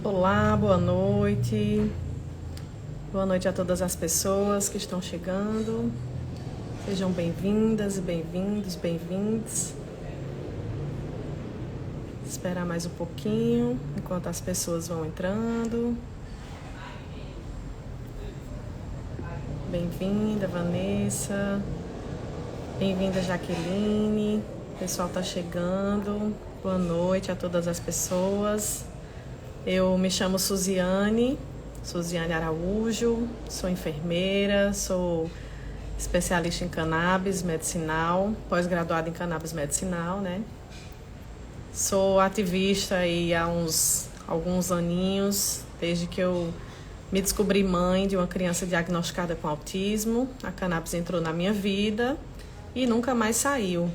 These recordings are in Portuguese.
Olá, boa noite. Boa noite a todas as pessoas que estão chegando. Sejam bem-vindas e bem-vindos, bem-vindos. Esperar mais um pouquinho enquanto as pessoas vão entrando. Bem-vinda, Vanessa. Bem-vinda, Jaqueline. O pessoal está chegando. Boa noite a todas as pessoas. Eu me chamo Suziane Araújo, sou enfermeira, sou especialista em cannabis medicinal, pós-graduada em cannabis medicinal, né? Sou ativista aí há alguns aninhos, desde que eu me descobri mãe de uma criança diagnosticada com autismo. A cannabis entrou na minha vida e nunca mais saiu.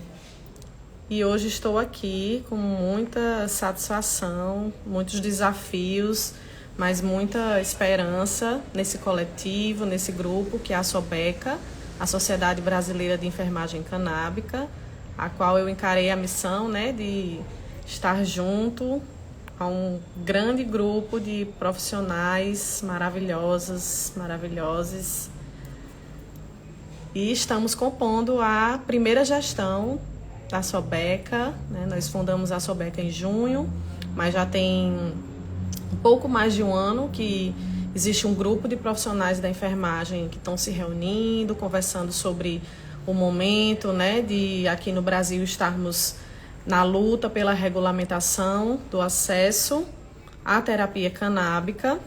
E hoje estou aqui com muita satisfação, muitos desafios, mas muita esperança nesse coletivo, nesse grupo que é a SOBECA, a Sociedade Brasileira de Enfermagem Canábica, a qual eu encarei a missão, né, de estar junto a um grande grupo de profissionais maravilhosos. E estamos compondo a primeira gestão da SOBECA, né? Nós fundamos a SOBECA em junho, mas já tem um pouco mais de um ano que existe um grupo de profissionais da enfermagem que estão se reunindo, conversando sobre o momento, né, de aqui no Brasil estarmos na luta pela regulamentação do acesso à terapia canábica.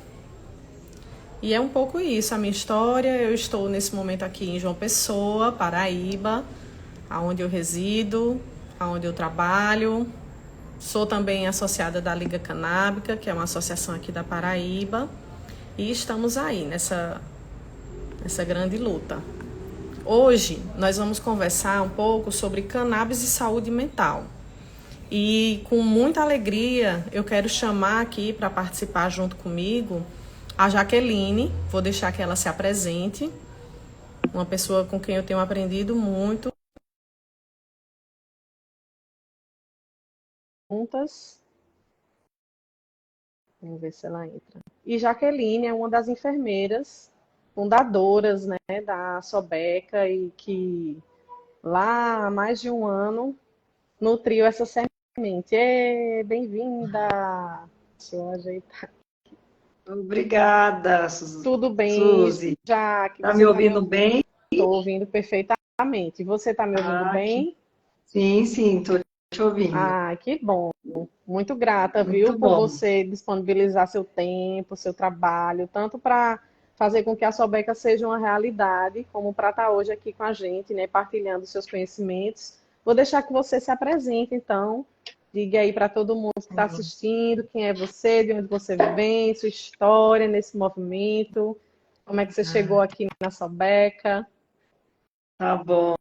E é um pouco isso, a minha história. Eu estou nesse momento aqui em João Pessoa, Paraíba, aonde eu resido, aonde eu trabalho. Sou também associada da Liga Canábica, que é uma associação aqui da Paraíba. E estamos aí nessa grande luta. Hoje nós vamos conversar um pouco sobre cannabis e saúde mental. E com muita alegria eu quero chamar aqui para participar junto comigo a Jaqueline. Vou deixar que ela se apresente. Uma pessoa com quem eu tenho aprendido muito. Juntas. Vamos ver se ela entra. E Jaqueline é uma das enfermeiras fundadoras, né, da Sobeca e que lá há mais de um ano nutriu essa semente. Bem-vinda! Deixa eu ajeitar. Obrigada, Tudo bem, Suzy. Jaque? Tá Você me está me ouvindo ouvindo? bem? Estou ouvindo perfeitamente. Você está me ouvindo Ah, bem? sim, sim, tô te ouvindo. Ah, que bom. Muito grata, viu, Muito por bom. você disponibilizar seu tempo, seu trabalho, tanto para fazer com que a Sobeca seja uma realidade, como para estar hoje aqui com a gente, né, partilhando seus conhecimentos. Vou deixar que você se apresente, então. Diga aí para todo mundo que está assistindo quem é você, de onde você vem, sua história nesse movimento, como é que você chegou aqui na Sobeca. Tá bom,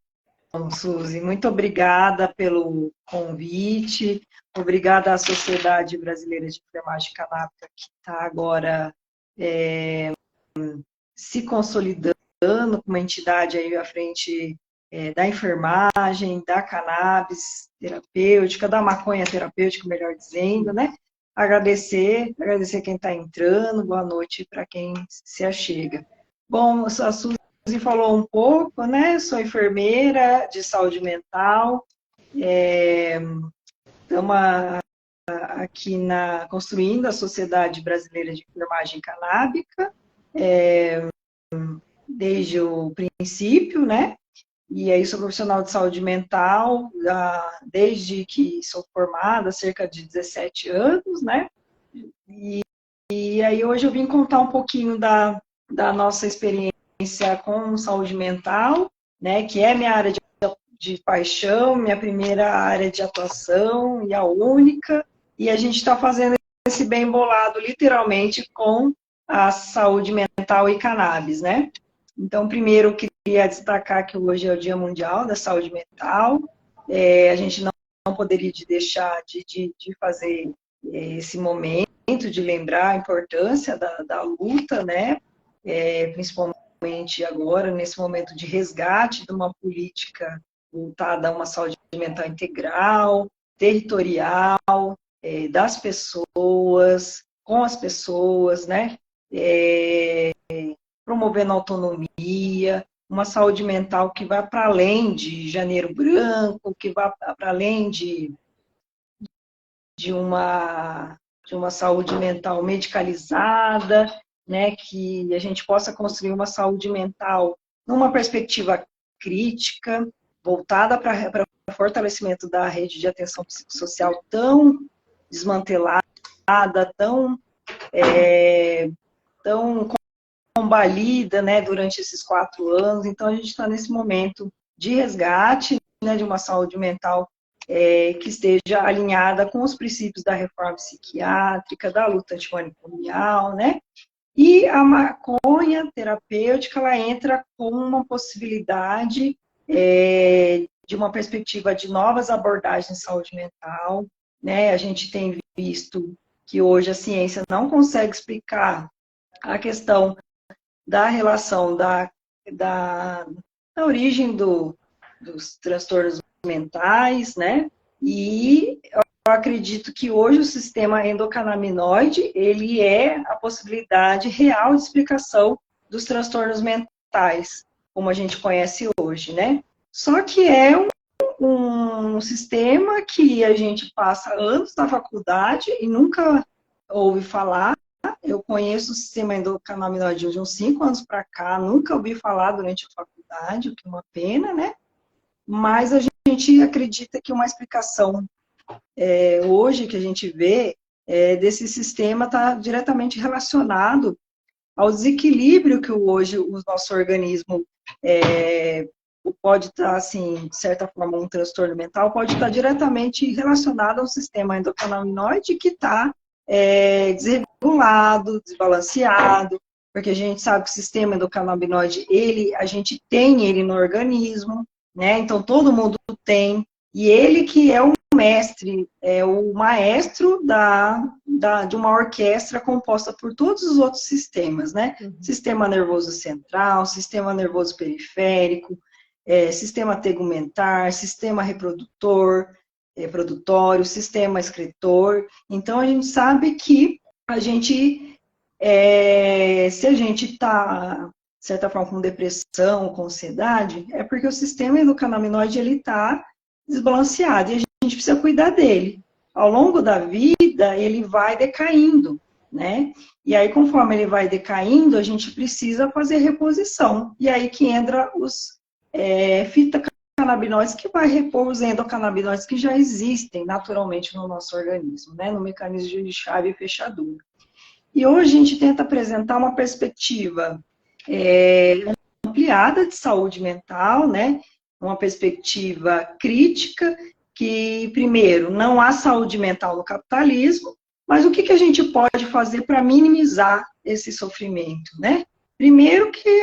Suzy. Muito obrigada pelo convite. Obrigada à Sociedade Brasileira de Enfermagem Canábica, que está agora se consolidando como uma entidade aí à frente da enfermagem, da cannabis terapêutica, da maconha terapêutica, melhor dizendo, né? Agradecer quem está entrando, boa noite para quem se achega. Bom, a Suzy falou um pouco, né? Sou enfermeira de saúde mental, estamos aqui construindo a Sociedade Brasileira de Enfermagem Canábica, desde o princípio, né? E aí sou profissional de saúde mental desde que sou formada, há cerca de 17 anos, né? E aí hoje eu vim contar um pouquinho da nossa experiência com saúde mental, né? Que é minha área de paixão, minha primeira área de atuação e a única. E a gente está fazendo esse bem bolado, literalmente, com a saúde mental e cannabis, né? Então, primeiro, eu queria destacar que hoje é o Dia Mundial da Saúde Mental. A gente não poderia deixar de fazer esse momento, de lembrar a importância da luta, né? Principalmente agora, nesse momento de resgate de uma política voltada a uma saúde mental integral, territorial, das pessoas, com as pessoas, né? Promovendo autonomia, uma saúde mental que vai para além de janeiro branco, que vai para além de uma saúde mental medicalizada, né, que a gente possa construir uma saúde mental numa perspectiva crítica, voltada para o fortalecimento da rede de atenção psicossocial tão desmantelada, tão combalida, né, durante esses 4 anos. Então, a gente está nesse momento de resgate, né, de uma saúde mental que esteja alinhada com os princípios da reforma psiquiátrica, da luta antimanicomial, né? E a maconha terapêutica, ela entra como uma possibilidade de uma perspectiva de novas abordagens de saúde mental, né? A gente tem visto que hoje a ciência não consegue explicar a questão da relação da origem dos transtornos mentais, né? E eu acredito que hoje o sistema endocannabinoide, ele é a possibilidade real de explicação dos transtornos mentais, como a gente conhece hoje, né? Só que é um sistema que a gente passa anos na faculdade e nunca ouve falar. Eu conheço o sistema endocannabinoide de uns 5 anos para cá, nunca ouvi falar durante a faculdade, o que é uma pena, né? Mas a gente acredita que uma explicação hoje que a gente vê desse sistema está diretamente relacionado ao desequilíbrio que hoje o nosso organismo pode estar, assim, de certa forma, um transtorno mental, pode estar diretamente relacionado ao sistema endocannabinoide que está desregulado, desbalanceado, porque a gente sabe que o sistema endocannabinoide, a gente tem ele no organismo, né? Então todo mundo tem, e ele que é o mestre, é o maestro de uma orquestra composta por todos os outros sistemas, né? Sistema nervoso central, sistema nervoso periférico, sistema tegumentar, sistema produtório, sistema excretor. Então, a gente sabe que se a gente está, de certa forma, com depressão, com ansiedade, é porque o sistema endocannabinoide está desbalanceado e a gente precisa cuidar dele. Ao longo da vida, ele vai decaindo, né? E aí, conforme ele vai decaindo, a gente precisa fazer reposição. E aí que entra os fitocannabinoides, que vai repor os endocannabinoides que já existem naturalmente no nosso organismo, né? No mecanismo de chave e fechadura. E hoje a gente tenta apresentar uma perspectiva ampliada de saúde mental, né? Uma perspectiva crítica, que, primeiro, não há saúde mental no capitalismo, mas o que a gente pode fazer para minimizar esse sofrimento, né? Primeiro que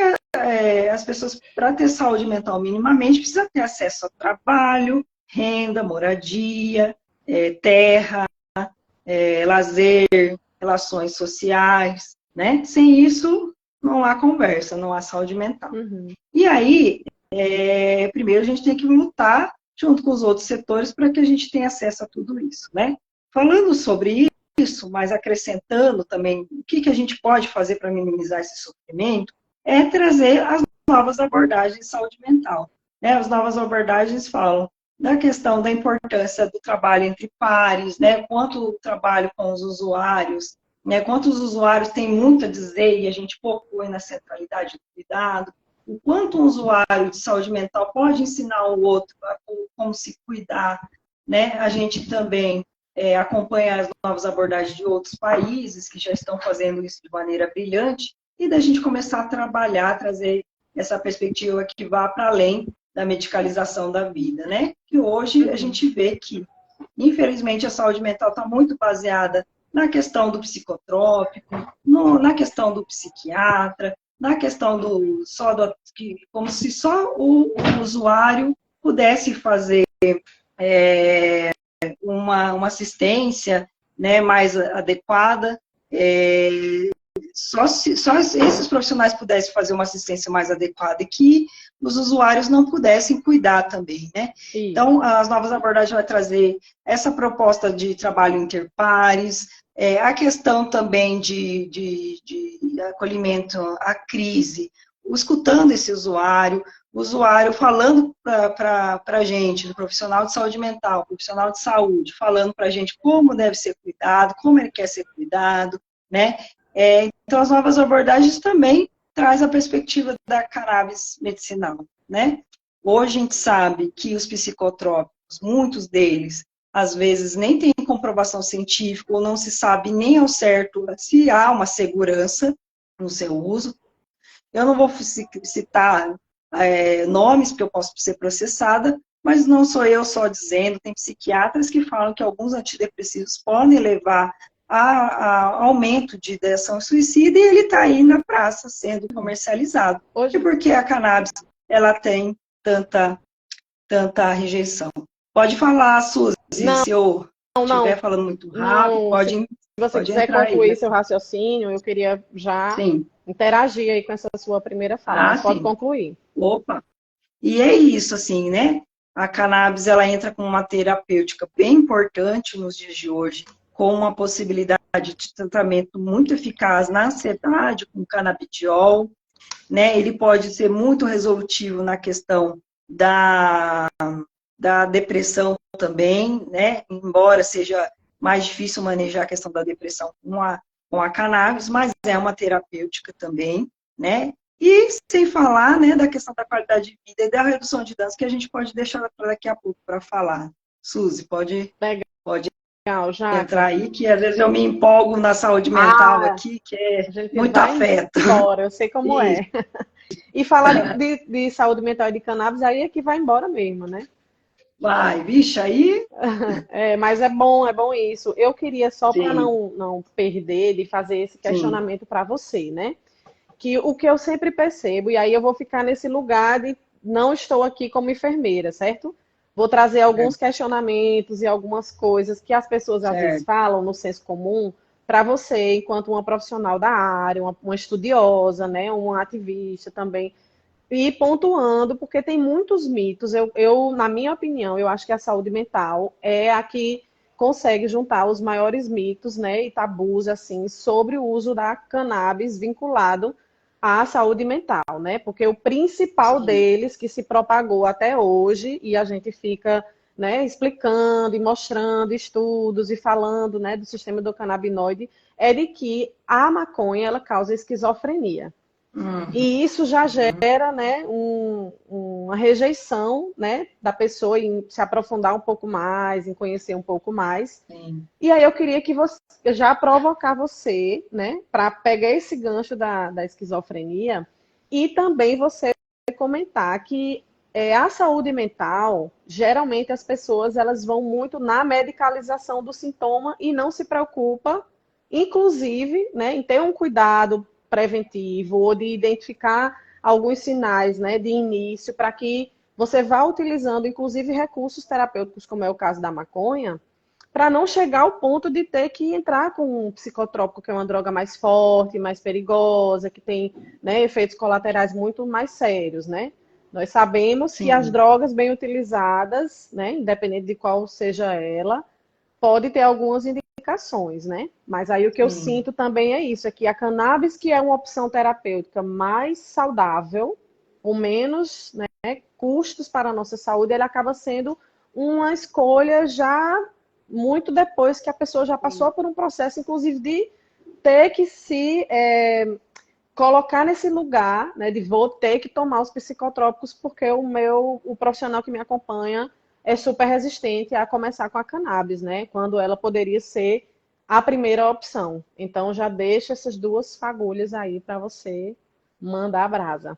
as pessoas, para ter saúde mental minimamente, precisam ter acesso a trabalho, renda, moradia, terra, lazer, relações sociais, né? Sem isso, não há conversa, não há saúde mental. E aí, primeiro a gente tem que lutar junto com os outros setores para que a gente tenha acesso a tudo isso, né? Falando sobre isso, mas acrescentando também o que a gente pode fazer para minimizar esse sofrimento, é trazer as novas abordagens de saúde mental, né? As novas abordagens falam da questão da importância do trabalho entre pares, né? Quanto o trabalho com os usuários, né? Quanto os usuários têm muito a dizer e a gente pouco põe na centralidade do cuidado, o quanto um usuário de saúde mental pode ensinar o outro a como se cuidar, né? A gente também acompanha as novas abordagens de outros países que já estão fazendo isso de maneira brilhante e da gente começar a trabalhar, trazer essa perspectiva que vá para além da medicalização da vida, né? Que hoje a gente vê que, infelizmente, a saúde mental está muito baseada na questão do psicotrópico, na questão do psiquiatra, na questão como se só o usuário pudesse fazer uma assistência, né, mais adequada. Só esses profissionais pudessem fazer uma assistência mais adequada e que os usuários não pudessem cuidar também, né? Então, as novas abordagens vão trazer essa proposta de trabalho interpares, A questão também de acolhimento à crise, escutando esse usuário, o usuário falando para a gente, do profissional de saúde mental, profissional de saúde, falando para a gente como deve ser cuidado, como ele quer ser cuidado, né? Então, as novas abordagens também traz a perspectiva da cannabis medicinal, né? Hoje a gente sabe que os psicotrópicos, muitos deles, às vezes nem tem comprovação científica, ou não se sabe nem ao certo se há uma segurança no seu uso. Eu não vou citar nomes, porque eu posso ser processada, mas não sou eu só dizendo, tem psiquiatras que falam que alguns antidepressivos podem levar a aumento de ideação suicida, e ele está aí na praça sendo comercializado. Hoje, E por que a cannabis ela tem tanta rejeição? Pode falar, Suzy, não, se eu não, estiver falando muito rápido, não. Se você pode quiser entrar aí, concluir né? seu raciocínio, eu queria já Sim. interagir aí com essa sua primeira fala, Ah, mas pode sim. concluir. Opa! E é isso, assim, né? A cannabis, ela entra como uma terapêutica bem importante nos dias de hoje, com uma possibilidade de tratamento muito eficaz na ansiedade, com canabidiol, né? Ele pode ser muito resolutivo na questão da depressão também, né? Embora seja mais difícil manejar a questão da depressão com a cannabis, mas é uma terapêutica também, né? E sem falar, né, da questão da qualidade de vida e da redução de danos, que a gente pode deixar para daqui a pouco para falar. Suzy, pode Legal, entrar Jaca. aí, que às vezes eu me empolgo na saúde mental Ah, aqui, que é a gente muito vai afeto. embora, eu sei como Isso. é. E falar de saúde mental e de cannabis, aí é que vai embora mesmo, né? Vai, vixe, aí, Mas é bom isso. Eu queria, só para sim, não perder, de fazer esse sim, questionamento para você, né? Que o que eu sempre percebo, e aí eu vou ficar nesse lugar de não estou aqui como enfermeira, certo? Vou trazer alguns certo, questionamentos e algumas coisas que as pessoas às vezes certo. falam no senso comum para você, enquanto uma profissional da área, uma estudiosa, né, uma ativista também, e pontuando, porque tem muitos mitos. Na minha opinião, eu acho que a saúde mental é a que consegue juntar os maiores mitos, né, e tabus assim sobre o uso da cannabis vinculado à saúde mental, né? Porque o principal Sim. deles que se propagou até hoje e a gente fica, né, explicando e mostrando estudos e falando, né, do sistema do canabinoide é de que a maconha ela causa esquizofrenia. Uhum, E isso já gera, né, uma rejeição, né, da pessoa em se aprofundar um pouco mais, em conhecer um pouco mais. sim. E aí eu queria que você já provocar você, né, para pegar esse gancho da esquizofrenia e também você comentar que a saúde mental, geralmente as pessoas elas vão muito na medicalização do sintoma e não se preocupa, inclusive, né, em ter um cuidado preventivo ou de identificar alguns sinais, né, de início para que você vá utilizando, inclusive, recursos terapêuticos, como é o caso da maconha, para não chegar ao ponto de ter que entrar com um psicotrópico, que é uma droga mais forte, mais perigosa, que tem, né, efeitos colaterais muito mais sérios, né? Nós sabemos que as Sim. drogas bem utilizadas, né, independente de qual seja ela, pode ter algumas indicações, né? Mas aí o que eu Sim. sinto também é isso, é que a cannabis, que é uma opção terapêutica mais saudável, com menos, né, custos para a nossa saúde, ele acaba sendo uma escolha já muito depois que a pessoa já passou por um processo, inclusive, de ter que se colocar nesse lugar, né, de vou ter que tomar os psicotrópicos porque o profissional que me acompanha é super resistente a começar com a cannabis, né, quando ela poderia ser a primeira opção. Então já deixa essas duas fagulhas aí para você mandar a brasa.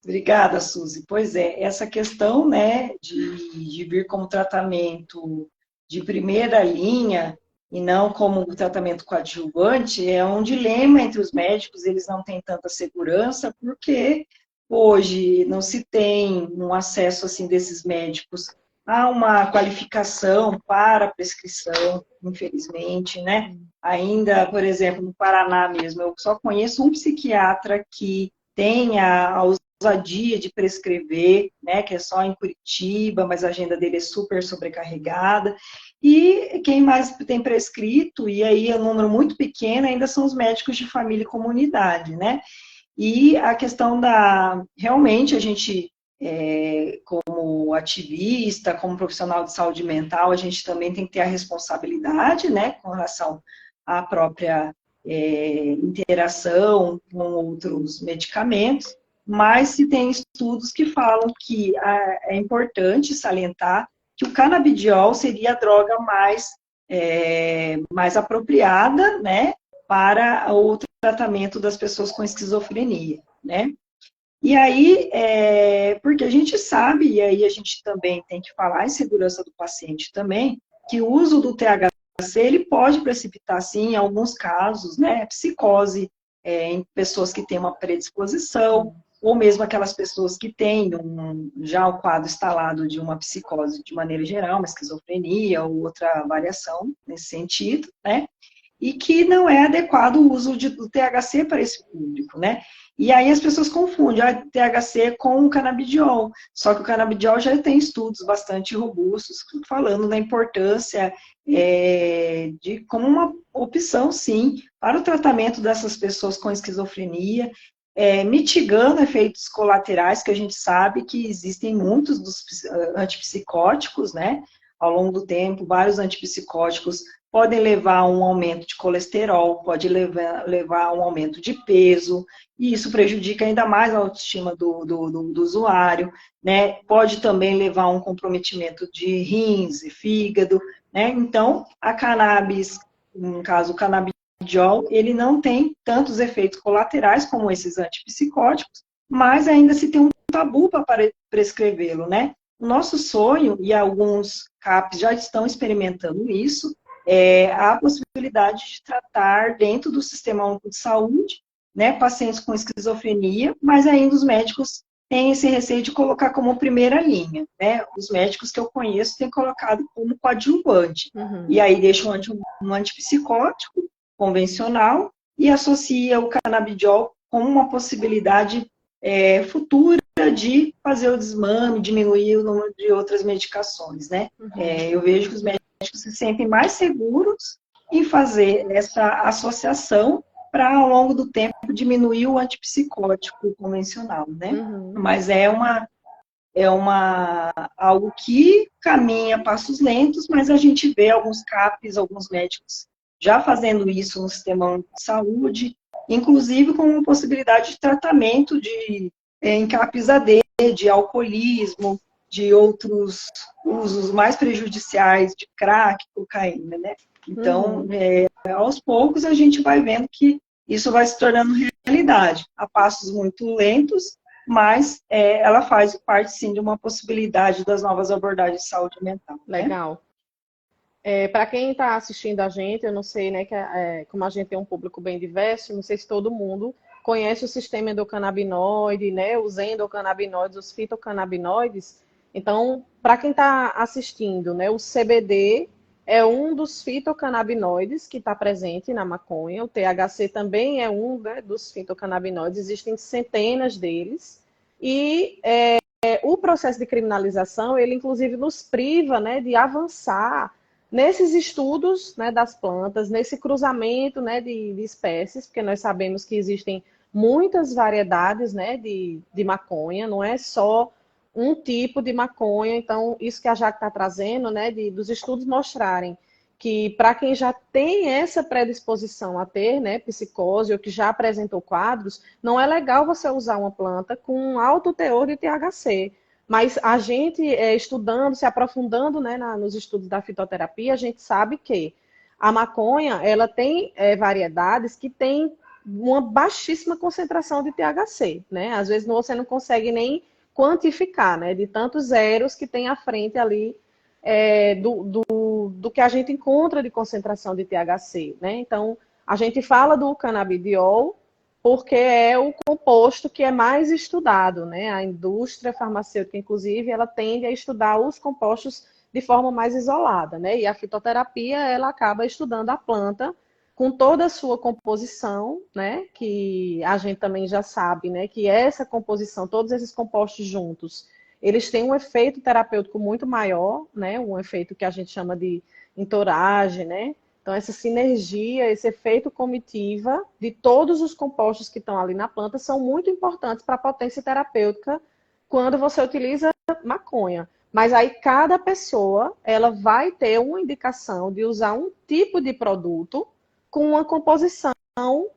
Obrigada, Suzy. Pois é, essa questão, né, de vir como tratamento de primeira linha e não como tratamento coadjuvante é um dilema entre os médicos, eles não têm tanta segurança, porque hoje não se tem um acesso assim desses médicos a uma qualificação para prescrição, infelizmente, né? Ainda, por exemplo, no Paraná mesmo, eu só conheço um psiquiatra que tenha ousadia de prescrever, né, que é só em Curitiba, mas a agenda dele é super sobrecarregada. E quem mais tem prescrito, e aí é um número muito pequeno, ainda são os médicos de família e comunidade, né? E a questão realmente a gente, como ativista, como profissional de saúde mental, a gente também tem que ter a responsabilidade, né, com relação à própria interação com outros medicamentos, mas se tem estudos que falam que é importante salientar que o canabidiol seria a droga mais apropriada, né, para o tratamento das pessoas com esquizofrenia, né? E aí, porque a gente sabe, e aí a gente também tem que falar em segurança do paciente também, que o uso do THC, ele pode precipitar, sim, em alguns casos, né, psicose, em pessoas que têm uma predisposição, ou mesmo aquelas pessoas que têm já o quadro instalado de uma psicose de maneira geral, uma esquizofrenia ou outra variação nesse sentido, né? E que não é adequado o uso do THC para esse público, né? E aí as pessoas confundem o THC com o canabidiol, só que o canabidiol já tem estudos bastante robustos falando da importância de como uma opção, sim, para o tratamento dessas pessoas com esquizofrenia, mitigando efeitos colaterais, que a gente sabe que existem muitos dos antipsicóticos, né? Ao longo do tempo, vários antipsicóticos podem levar a um aumento de colesterol, pode levar a um aumento de peso, e isso prejudica ainda mais a autoestima do usuário, né? Pode também levar a um comprometimento de rins e fígado, né? Então, a cannabis, no caso, o canabidiol, ele não tem tantos efeitos colaterais como esses antipsicóticos, mas ainda se tem um tabu para prescrevê-lo, né? O nosso sonho, e alguns CAPs já estão experimentando isso, a possibilidade de tratar dentro do Sistema Único de Saúde, né, pacientes com esquizofrenia, mas ainda os médicos têm esse receio de colocar como primeira linha, né? Os médicos que eu conheço têm colocado como coadjuvante. E aí deixam um antipsicótico convencional e associa o canabidiol como uma possibilidade futura de fazer o desmame, diminuir o número de outras medicações, né? Eu vejo que os médicos se sentem mais seguros em fazer essa associação para, ao longo do tempo, diminuir o antipsicótico convencional, né? Mas algo que caminha a passos lentos, mas a gente vê alguns CAPs, alguns médicos já fazendo isso no sistema único de saúde, inclusive com uma possibilidade de tratamento em CAPs AD, de alcoolismo, de outros usos mais prejudiciais de crack, cocaína, né? Então, aos poucos a gente vai vendo que isso vai se tornando realidade, a passos muito lentos, mas ela faz parte, sim, de uma possibilidade das novas abordagens de saúde mental. Legal. Para quem está assistindo a gente, eu não sei, né, como a gente tem um público bem diverso, não sei se todo mundo conhece o sistema endocannabinoide, né, os endocannabinoides, os fitocannabinoides. Então, para quem está assistindo, né, o CBD é um dos fitocannabinoides que está presente na maconha, o THC também é um, né, dos fitocannabinoides, existem centenas deles, e o processo de criminalização, ele inclusive nos priva, né, de avançar nesses estudos, né, das plantas, nesse cruzamento, né, de espécies, porque nós sabemos que existem muitas variedades, né, de maconha, não é só um tipo de maconha. Então, isso que a Jaque está trazendo, né, dos estudos mostrarem que para quem já tem essa predisposição a ter, né, psicose ou que já apresentou quadros, não é legal você usar uma planta com alto teor de THC. Mas a gente, estudando, se aprofundando, né, nos estudos da fitoterapia, a gente sabe que a maconha, ela tem variedades que têm uma baixíssima concentração de THC, né? Às vezes você não consegue nem quantificar, né, de tantos zeros que tem à frente ali do que a gente encontra de concentração de THC, né? Então, a gente fala do canabidiol porque é o composto que é mais estudado, né? A indústria farmacêutica, inclusive, ela tende a estudar os compostos de forma mais isolada, né? E a fitoterapia, ela acaba estudando a planta com toda a sua composição, né, que a gente também já sabe, né, que essa composição, todos esses compostos juntos, eles têm um efeito terapêutico muito maior, né, um efeito que a gente chama de entourage, né, então essa sinergia, esse efeito comitiva de todos os compostos que estão ali na planta são muito importantes para a potência terapêutica quando você utiliza maconha. Mas aí cada pessoa, ela vai ter uma indicação de usar um tipo de produto com uma composição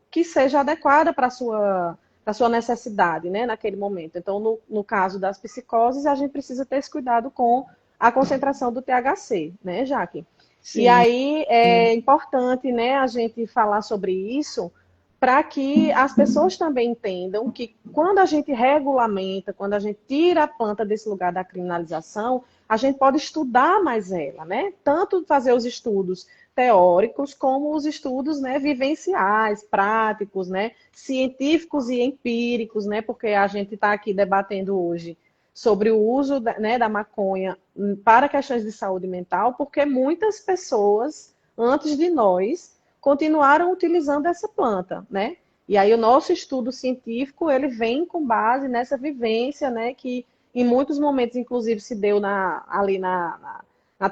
que seja adequada para a sua necessidade, né, naquele momento. Então, no caso das psicoses, a gente precisa ter esse cuidado com a concentração do THC, né, Jaque? E Sim. aí é importante, né, a gente falar sobre isso para que as pessoas também entendam que quando a gente regulamenta, quando a gente tira a planta desse lugar da criminalização, a gente pode estudar mais ela, né? Tanto fazer os estudos teóricos como os estudos, né, vivenciais, práticos, né, científicos e empíricos, né, porque a gente está aqui debatendo hoje sobre o uso, né, da maconha para questões de saúde mental, porque muitas pessoas, antes de nós, continuaram utilizando essa planta, né? E aí o nosso estudo científico, ele vem com base nessa vivência, né, que em muitos momentos, inclusive, se deu ali na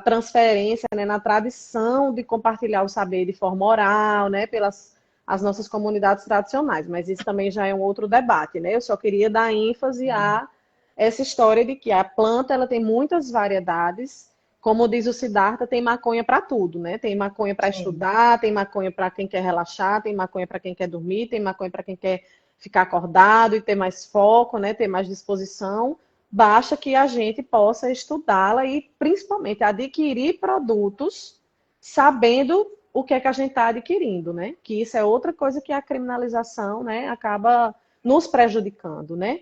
transferência, né, na tradição de compartilhar o saber de forma oral, né, pelas as nossas comunidades tradicionais, mas isso também já é um outro debate, né? Eu só queria dar ênfase a essa história de que a planta ela tem muitas variedades, como diz o Siddhartha, tem maconha para tudo, né? Tem maconha para Sim, estudar, tem maconha para quem quer relaxar, tem maconha para quem quer dormir, tem maconha para quem quer ficar acordado e ter mais foco, né? Ter mais disposição. Basta que a gente possa estudá-la e, principalmente, adquirir produtos sabendo o que é que a gente está adquirindo, né? Que isso é outra coisa que a criminalização, né, acaba nos prejudicando, né?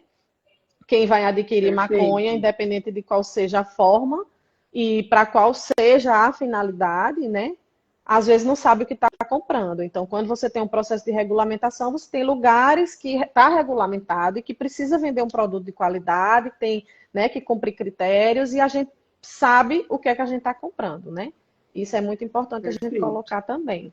Quem vai adquirir maconha, perfeito. independente de qual seja a forma e para qual seja a finalidade, né? Às vezes não sabe o que está comprando. Então, quando você tem um processo de regulamentação, você tem lugares que está regulamentado e que precisa vender um produto de qualidade, tem, né, que cumprir critérios e a gente sabe o que é que a gente está comprando, né? Isso é muito importante a gente Perfeito. colocar também.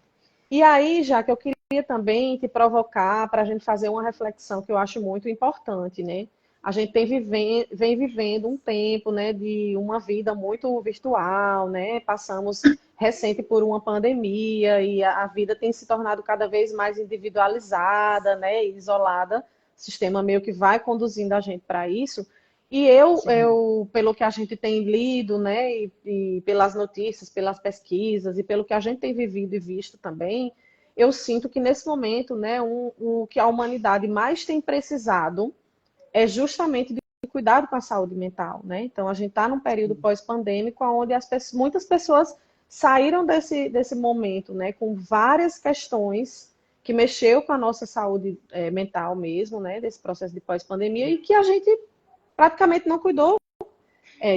E aí, já que eu queria também te provocar para a gente fazer uma reflexão que eu acho muito importante, né? A gente vem vivendo um tempo, né, de uma vida muito virtual, né? Passamos recente por uma pandemia e a vida tem se tornado cada vez mais individualizada, né, e isolada. O sistema meio que vai conduzindo a gente para isso. E Sim, pelo que a gente tem lido, né, e pelas notícias, pelas pesquisas e pelo que a gente tem vivido e visto também, eu sinto que nesse momento, né, o que a humanidade mais tem precisado é justamente de cuidado com a saúde mental, né? Então a gente está num período pós-pandêmico onde muitas pessoas saíram desse momento, né, com várias questões que mexeu com a nossa saúde mental mesmo, né, desse processo de pós-pandemia e que a gente praticamente não cuidou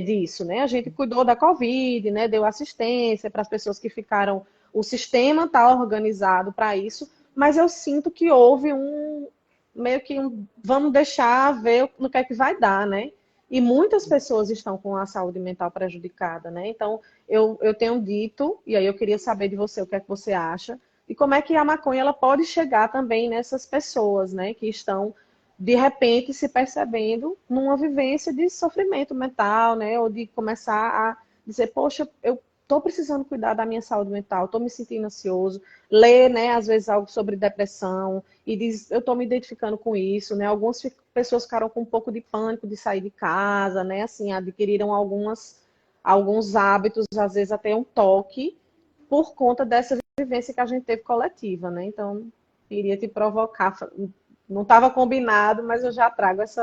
disso, né? A gente cuidou da Covid, né? Deu assistência para as pessoas que ficaram. O sistema está organizado para isso, mas eu sinto que houve meio que vamos deixar ver no que é que vai dar, né? E muitas pessoas estão com a saúde mental prejudicada, né? Então, eu tenho dito, e aí eu queria saber de você o que é que você acha, e como é que a maconha ela pode chegar também nessas pessoas, né? Que estão de repente se percebendo numa vivência de sofrimento mental, né? Ou de começar a dizer, poxa, eu estou precisando cuidar da minha saúde mental, estou me sentindo ansioso, ler, né, às vezes algo sobre depressão e diz, eu estou me identificando com isso, né? Algumas pessoas ficaram com um pouco de pânico de sair de casa, né? Assim, adquiriram alguns hábitos, às vezes até um toque, por conta dessa vivência que a gente teve coletiva, né? Então, queria te provocar, não estava combinado, mas eu já trago esse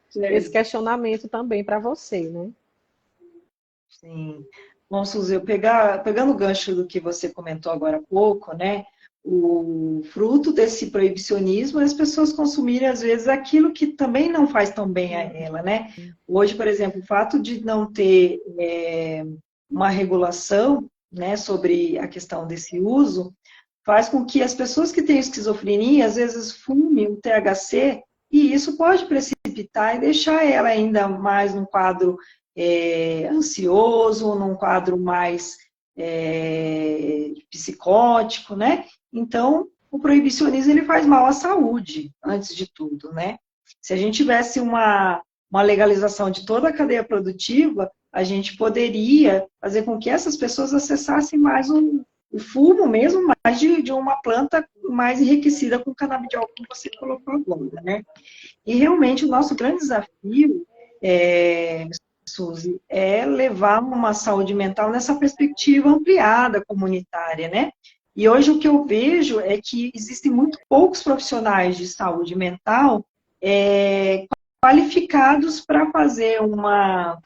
certo. questionamento também para você, né? Sim. Bom, Suzy, pegando o gancho do que você comentou agora há pouco, né? O fruto desse proibicionismo é as pessoas consumirem, às vezes, aquilo que também não faz tão bem a ela, né? Hoje, por exemplo, o fato de não ter uma regulação, né, sobre a questão desse uso, faz com que as pessoas que têm esquizofrenia, às vezes, fumem o THC, e isso pode precipitar e deixar ela ainda mais num quadro ansioso, num quadro mais psicótico, né? Então, o proibicionismo ele faz mal à saúde, antes de tudo, né? Se a gente tivesse uma legalização de toda a cadeia produtiva, a gente poderia fazer com que essas pessoas acessassem mais o fumo mesmo, mais de uma planta mais enriquecida com canabidiol, como você colocou agora, né? E realmente o nosso grande desafio, Suzy, é levar uma saúde mental nessa perspectiva ampliada, comunitária, né? E hoje o que eu vejo é que existem muito poucos profissionais de saúde mental qualificados para fazer uma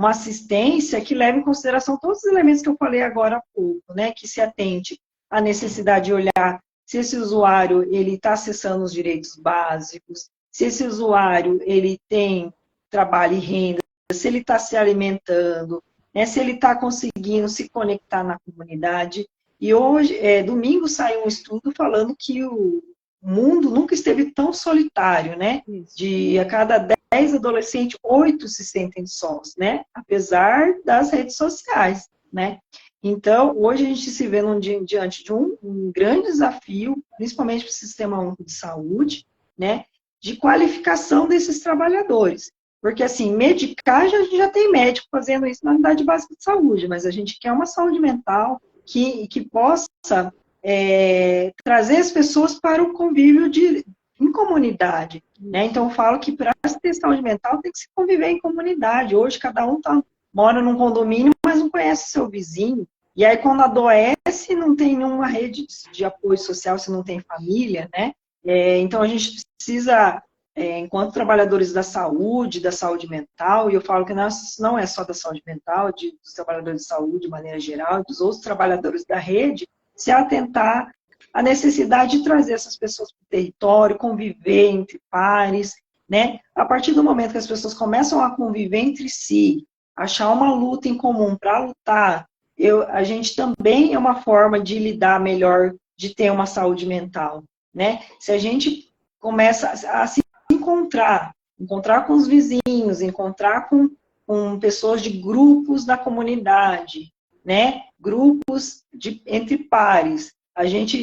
assistência que leve em consideração todos os elementos que eu falei agora há pouco, né? Que se atente à necessidade de olhar se esse usuário ele está acessando os direitos básicos, se esse usuário ele tem trabalho e renda, se ele está se alimentando, né? Se ele está conseguindo se conectar na comunidade. E hoje, domingo, saiu um estudo falando que o mundo nunca esteve tão solitário, né? De a cada 10 adolescentes, 8 se sentem sós, né? Apesar das redes sociais, né? Então, hoje a gente se vê diante de um grande desafio, principalmente para o Sistema Único de Saúde, né? De qualificação desses trabalhadores. Porque, assim, medicar, a gente já tem médico fazendo isso na unidade básica de saúde, mas a gente quer uma saúde mental que possa trazer as pessoas para o convívio em comunidade. Né? Então, eu falo que para ter saúde mental tem que se conviver em comunidade. Hoje, cada um mora num condomínio, mas não conhece seu vizinho. E aí, quando adoece, não tem nenhuma rede de apoio social, se não tem família, né? Então, a gente precisa, enquanto trabalhadores da saúde mental, e eu falo que não é só da saúde mental, dos trabalhadores de saúde de maneira geral, e dos outros trabalhadores da rede, se atentar à necessidade de trazer essas pessoas para o território, conviver entre pares, né? A partir do momento que as pessoas começam a conviver entre si, achar uma luta em comum para lutar, a gente também é uma forma de lidar melhor, de ter uma saúde mental, né? Se a gente começa a se encontrar com os vizinhos, encontrar com pessoas de grupos da comunidade, né? Grupos entre pares,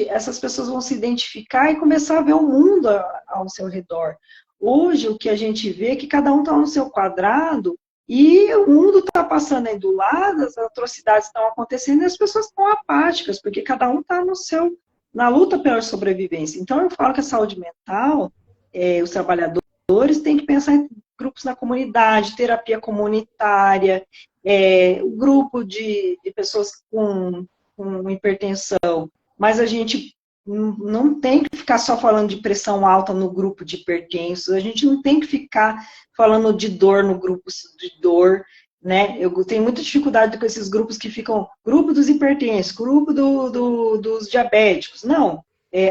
essas pessoas vão se identificar e começar a ver o mundo ao seu redor. Hoje, o que a gente vê é que cada um está no seu quadrado e o mundo está passando aí do lado, as atrocidades estão acontecendo e as pessoas estão apáticas, porque cada um está na luta pela sobrevivência. Então, eu falo que a saúde mental, os trabalhadores têm que pensar em grupos na comunidade, terapia comunitária, o grupo de pessoas com hipertensão, mas a gente não tem que ficar só falando de pressão alta no grupo de hipertensos, a gente não tem que ficar falando de dor no grupo de dor, né? Eu tenho muita dificuldade com esses grupos que ficam, grupo dos hipertensos, grupo dos diabéticos, não.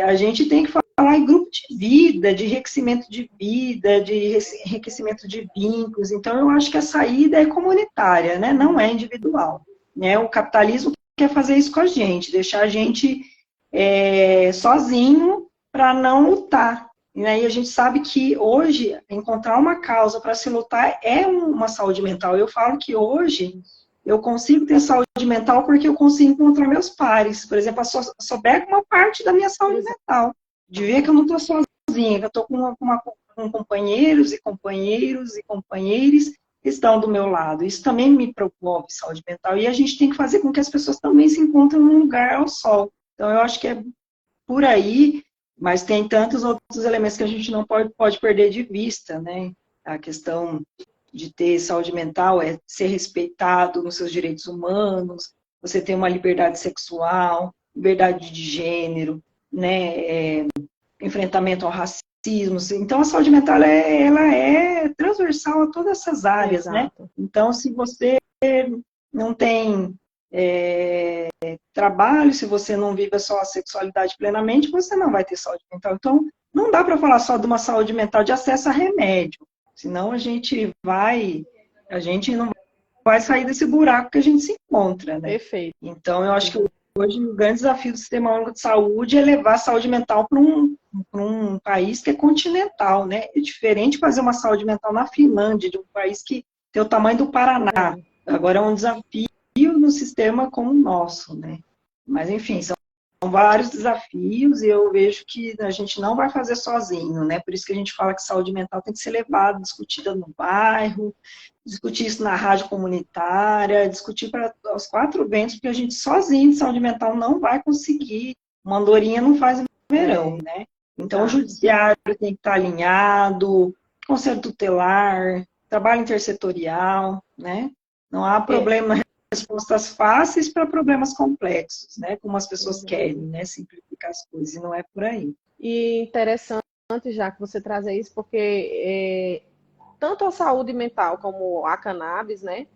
A gente tem que falar em grupo de vida, de enriquecimento de vida, de enriquecimento de vínculos, então eu acho que a saída é comunitária, né? Não é individual, né? O capitalismo quer fazer isso com a gente, deixar a gente sozinho para não lutar. E aí a gente sabe que hoje encontrar uma causa para se lutar é uma saúde mental. Eu falo que hoje eu consigo ter saúde mental porque eu consigo encontrar meus pares. Por exemplo, a Sobeca é uma parte da minha saúde mental. De ver que eu não estou sozinha, que eu estou com companheiros e companheiros e companheiras que estão do meu lado. Isso também me promove saúde mental. E a gente tem que fazer com que as pessoas também se encontrem num lugar ao sol. Então, eu acho que é por aí, mas tem tantos outros elementos que a gente não pode perder de vista, né? A questão de ter saúde mental é ser respeitado nos seus direitos humanos, você ter uma liberdade sexual, liberdade de gênero, né? Enfrentamento ao racismo. Então, a saúde mental, ela é transversal a todas essas áreas, né? Então, se você não tem trabalho, se você não vive só a sexualidade plenamente, você não vai ter saúde mental. Então, não dá para falar só de uma saúde mental de acesso a remédio, senão a gente não vai sair desse buraco que a gente se encontra, né? Perfeito. Então, eu acho que hoje o grande desafio do Sistema Único de Saúde é levar a saúde mental para um país que é continental, né? É diferente fazer uma saúde mental na Finlândia, de um país que tem o tamanho do Paraná. Agora é um desafio no sistema como o nosso, né? Mas, enfim, são vários desafios e eu vejo que a gente não vai fazer sozinho, né? Por isso que a gente fala que saúde mental tem que ser levada, discutida no bairro, discutir isso na rádio comunitária, discutir para os quatro ventos, porque a gente sozinho de saúde mental não vai conseguir. Uma andorinha não faz verão, né? Então, o judiciário tem que estar alinhado, conselho tutelar, trabalho intersetorial, né? Não há problema, respostas fáceis para problemas complexos, né? Como as pessoas querem, né? Simplificar as coisas, e não é por aí. E interessante, já que você traz isso, porque tanto a saúde mental como a cannabis, né?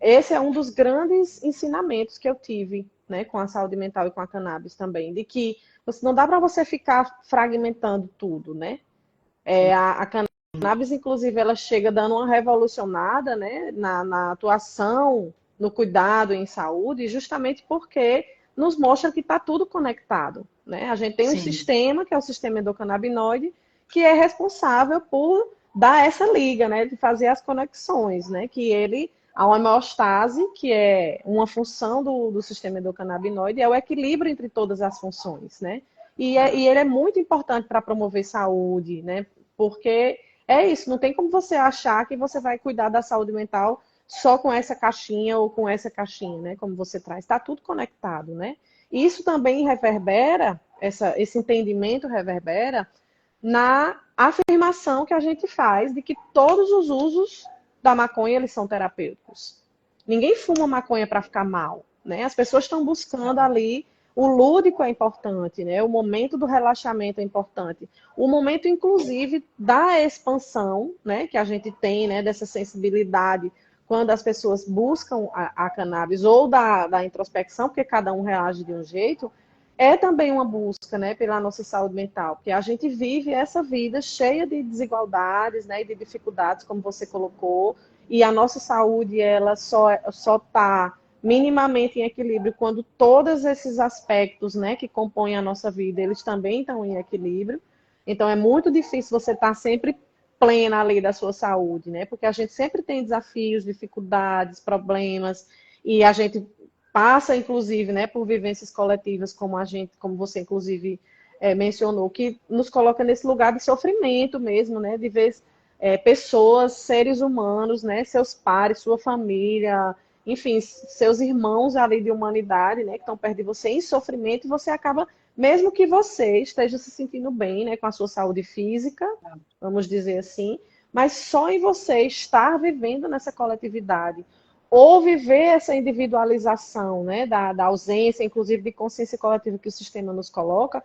Esse é um dos grandes ensinamentos que eu tive, né, com a saúde mental e com a cannabis também, de que não dá para você ficar fragmentando tudo, né? A cannabis, inclusive, ela chega dando uma revolucionada, né, na atuação, no cuidado em saúde, justamente porque nos mostra que está tudo conectado, né? A gente tem um sistema, que é o sistema endocannabinoide, que é responsável por dar essa liga, né, de fazer as conexões, né, que ele, a homeostase, que é uma função do sistema endocannabinoide, é o equilíbrio entre todas as funções, né? E ele é muito importante para promover saúde, né? Porque é isso, não tem como você achar que você vai cuidar da saúde mental só com essa caixinha ou com essa caixinha, né? Como você traz, está tudo conectado, né? E isso também reverbera, esse entendimento reverbera na afirmação que a gente faz de que todos os usos da maconha eles são terapêuticos. Ninguém fuma maconha para ficar mal, né? As pessoas estão buscando ali, o lúdico é importante, né? O momento do relaxamento é importante. O momento, inclusive, da expansão, né? Que a gente tem, né? Dessa sensibilidade quando as pessoas buscam a cannabis ou da introspecção, porque cada um reage de um jeito, é também uma busca, né, pela nossa saúde mental, porque a gente vive essa vida cheia de desigualdades, né, e de dificuldades, como você colocou, e a nossa saúde, ela só está minimamente em equilíbrio quando todos esses aspectos, né, que compõem a nossa vida, eles também estão em equilíbrio. Então, é muito difícil você estar sempre plena ali da sua saúde, né, porque a gente sempre tem desafios, dificuldades, problemas, e a gente passa, inclusive, né, por vivências coletivas, como você, inclusive, mencionou, que nos coloca nesse lugar de sofrimento mesmo, né, de ver pessoas, seres humanos, né, seus pares, sua família, enfim, seus irmãos ali de humanidade, né, que estão perto de você em sofrimento, e você acaba, mesmo que você esteja se sentindo bem, né, com a sua saúde física, vamos dizer assim, mas só em você estar vivendo nessa coletividade, ou viver essa individualização, né, da ausência, inclusive de consciência coletiva que o sistema nos coloca,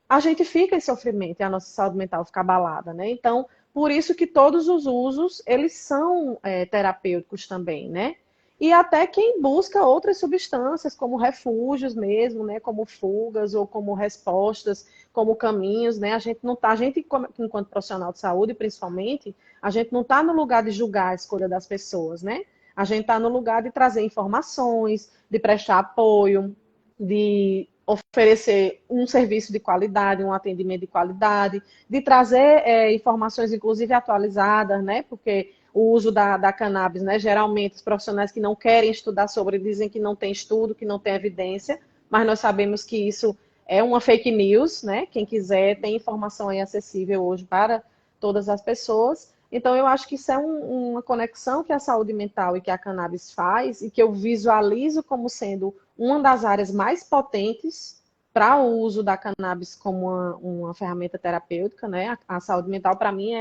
a gente fica em sofrimento e a nossa saúde mental fica abalada, né? Então, por isso que todos os usos, eles são terapêuticos também, né? E até quem busca outras substâncias, como refúgios mesmo, né? Como fugas ou como respostas, como caminhos, né? A gente não tá, a gente, enquanto profissional de saúde, principalmente, a gente não está no lugar de julgar a escolha das pessoas, né? A gente está no lugar de trazer informações, de prestar apoio, de oferecer um serviço de qualidade, um atendimento de qualidade, de trazer informações, inclusive atualizadas, né? Porque o uso da cannabis, né? Geralmente os profissionais que não querem estudar sobre dizem que não tem estudo, que não tem evidência, mas nós sabemos que isso é uma fake news, né? Quem quiser tem informação aí acessível hoje para todas as pessoas. Então, eu acho que isso é uma conexão que a saúde mental e que a cannabis faz e que eu visualizo como sendo uma das áreas mais potentes para o uso da cannabis como uma ferramenta terapêutica, né? A saúde mental, para mim,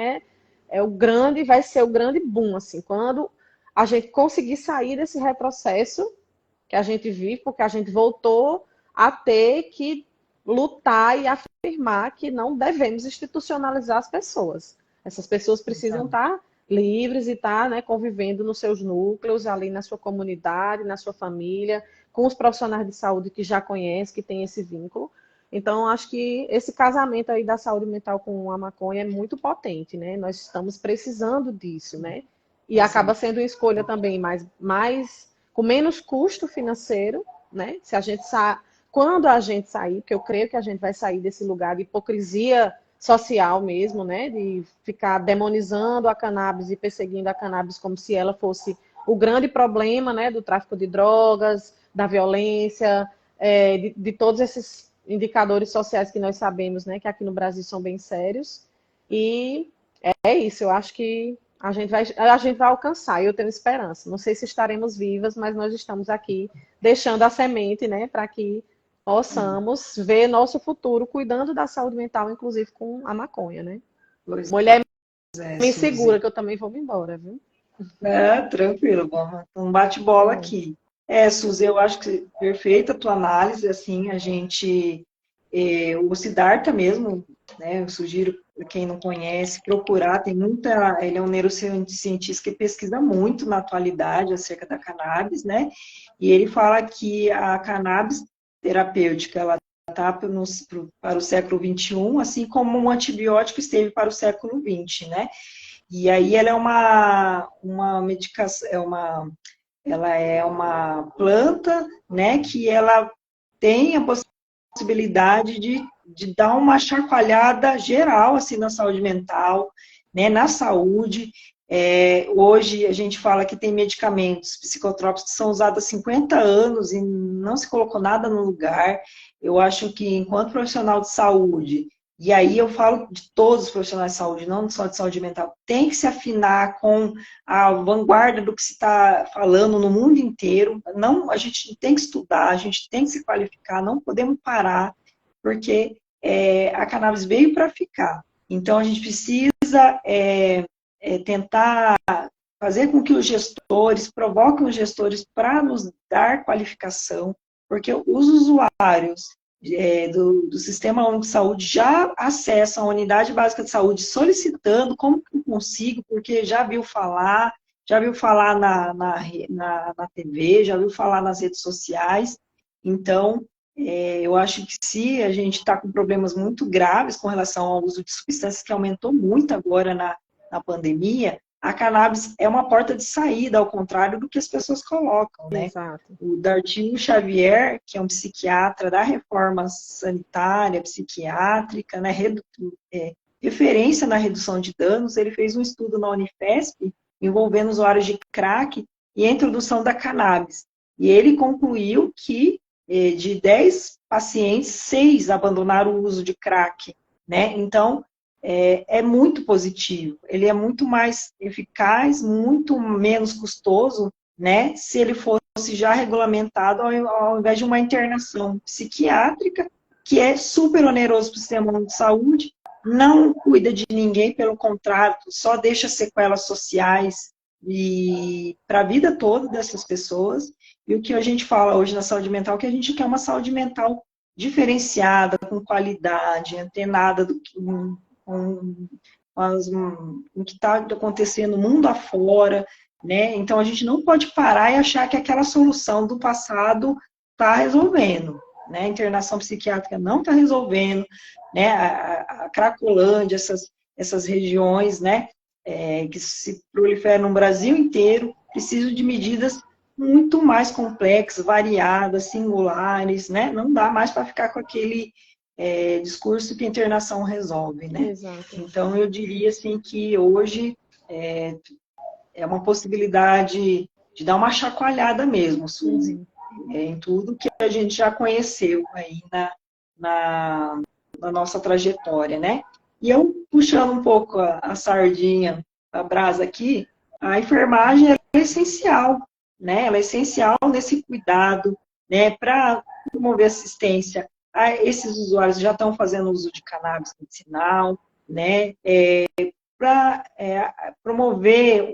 vai ser o grande boom, assim, quando a gente conseguir sair desse retrocesso que a gente vive, porque a gente voltou a ter que lutar e afirmar que não devemos institucionalizar as pessoas. Essas pessoas precisam estar livres e estar, né, convivendo nos seus núcleos, ali na sua comunidade, na sua família, com os profissionais de saúde que já conhecem, que tem esse vínculo. Então, acho que esse casamento aí da saúde mental com a maconha é muito potente, né? Nós estamos precisando disso, né? E acaba sendo uma escolha também com menos custo financeiro, né? Quando a gente sair, porque eu creio que a gente vai sair desse lugar de hipocrisia social mesmo, né? De ficar demonizando a cannabis e perseguindo a cannabis como se ela fosse o grande problema, né? Do tráfico de drogas, da violência, de todos esses indicadores sociais que nós sabemos, né, que aqui no Brasil são bem sérios. E é isso, eu acho que a gente vai alcançar, eu tenho esperança. Não sei se estaremos vivas, mas nós estamos aqui deixando a semente, né, para que possamos ver nosso futuro cuidando da saúde mental, inclusive com a maconha, né? Pois Mulher é, me Suzy. segura que eu também vou me embora, viu? Tranquilo, vamos um bate-bola aqui. Suzy, eu acho que perfeita a tua análise, assim, a gente, o Siddhartha mesmo, né, eu sugiro para quem não conhece, procurar, ele é um neurocientista que pesquisa muito na atualidade acerca da cannabis, né, e ele fala que a cannabis terapêutica, ela está para o século XXI, assim como um antibiótico esteve para o século XX, né, e aí ela é uma medicação, ela é uma planta, né, que ela tem a possibilidade de dar uma chacoalhada geral, assim, na saúde mental, né, na saúde. Hoje a gente fala que tem medicamentos psicotrópicos que são usados há 50 anos e não se colocou nada no lugar. Eu acho que, enquanto profissional de saúde, e aí eu falo de todos os profissionais de saúde, não só de saúde mental, tem que se afinar com a vanguarda do que se está falando no mundo inteiro. Não, a gente tem que estudar, a gente tem que se qualificar, não podemos parar, porque a cannabis veio para ficar. Então a gente precisa tentar fazer com que os gestores, provoquem os gestores para nos dar qualificação, porque os usuários do Sistema Único de Saúde já acessam a Unidade Básica de Saúde solicitando como que eu consigo, porque já viu falar na TV, já viu falar nas redes sociais. Então, eu acho que se a gente está com problemas muito graves com relação ao uso de substâncias, que aumentou muito agora na pandemia, a cannabis é uma porta de saída, ao contrário do que as pessoas colocam, né? Exato. O Dartinho Xavier, que é um psiquiatra da reforma sanitária, psiquiátrica, né, referência na redução de danos, ele fez um estudo na Unifesp envolvendo usuários de crack e a introdução da cannabis. E ele concluiu que de 10 pacientes, 6 abandonaram o uso de crack, né? Então, é muito positivo. Ele é muito mais eficaz, muito menos custoso, né? Se ele fosse já regulamentado ao invés de uma internação psiquiátrica, que é super oneroso para o sistema de saúde, não cuida de ninguém, pelo contrário, só deixa sequelas sociais para a vida toda dessas pessoas. E o que a gente fala hoje na saúde mental, é que a gente quer uma saúde mental diferenciada, com qualidade, antenada com o que está acontecendo no mundo afora, né? Então a gente não pode parar e achar que aquela solução do passado está resolvendo, né? A internação psiquiátrica não está resolvendo, né? A Cracolândia, essas regiões, né? Que se proliferam no Brasil inteiro, precisam de medidas muito mais complexas, variadas, singulares, né? Não dá mais para ficar com aquele discurso que a internação resolve, né? Exato. Então eu diria assim que hoje é uma possibilidade de dar uma chacoalhada mesmo, Suzy, em tudo que a gente já conheceu aí na nossa trajetória, né? E eu, puxando um pouco a sardinha, a brasa aqui, a enfermagem é essencial, né? Ela é essencial nesse cuidado, né? Para promover assistência a esses usuários que já estão fazendo uso de cannabis medicinal, né? Para promover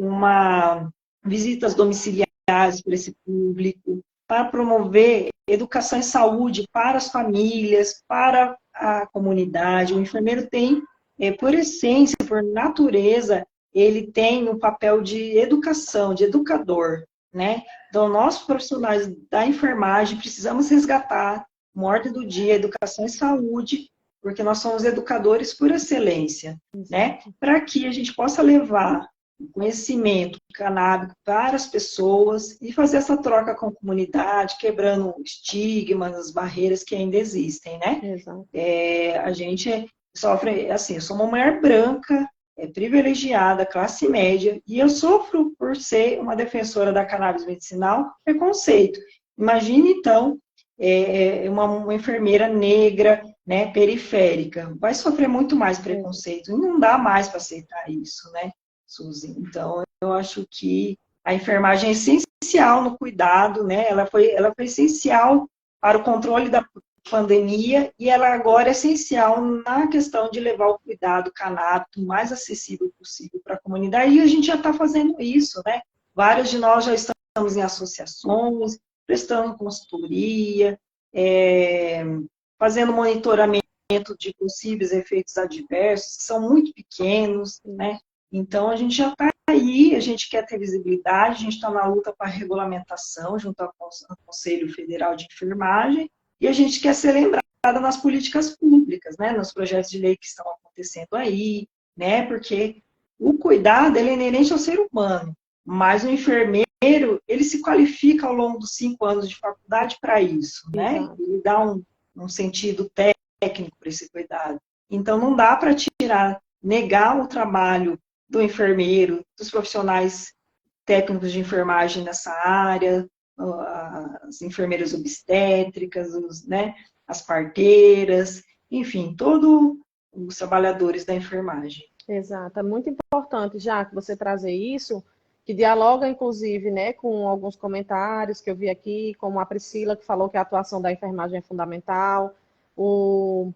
visitas domiciliares para esse público, para promover educação em saúde para as famílias, para a comunidade. O enfermeiro tem, por essência, por natureza, ele tem um papel de educação, de educador, né? Então, nós, profissionais da enfermagem, precisamos resgatar uma ordem do dia, educação em saúde, porque nós somos educadores por excelência, né? Para que a gente possa levar o conhecimento canábico para as pessoas e fazer essa troca com a comunidade, quebrando estigmas, as barreiras que ainda existem, né? Exato. A gente sofre, assim, eu sou uma mulher branca, privilegiada, classe média, e eu sofro por ser uma defensora da cannabis medicinal, preconceito. Imagine, então, uma enfermeira negra, né, periférica, vai sofrer muito mais preconceito. E não dá mais para aceitar isso, né, Suzy? Então, eu acho que a enfermagem é essencial no cuidado, né? Ela foi essencial para o controle da pandemia e ela agora é essencial na questão de levar o cuidado canábico o mais acessível possível para a comunidade. E a gente já está fazendo isso, né? Vários de nós já estamos em associações, prestando consultoria, fazendo monitoramento de possíveis efeitos adversos, que são muito pequenos, né? Então, a gente já está aí, a gente quer ter visibilidade, a gente está na luta para a regulamentação, junto ao Conselho Federal de Enfermagem, e a gente quer ser lembrada nas políticas públicas, né? Nos projetos de lei que estão acontecendo aí, né? Porque o cuidado, ele é inerente ao ser humano, mas o enfermeiro, ele se qualifica ao longo dos 5 anos de faculdade para isso, né? Exato. Ele dá um sentido técnico para esse cuidado. Então, não dá para negar o trabalho do enfermeiro, dos profissionais técnicos de enfermagem nessa área, as enfermeiras obstétricas, né, as parteiras, enfim, todos os trabalhadores da enfermagem. Exato, é muito importante, já que você trazer isso, que dialoga, inclusive, né, com alguns comentários que eu vi aqui, como a Priscila, que falou que a atuação da enfermagem é fundamental, o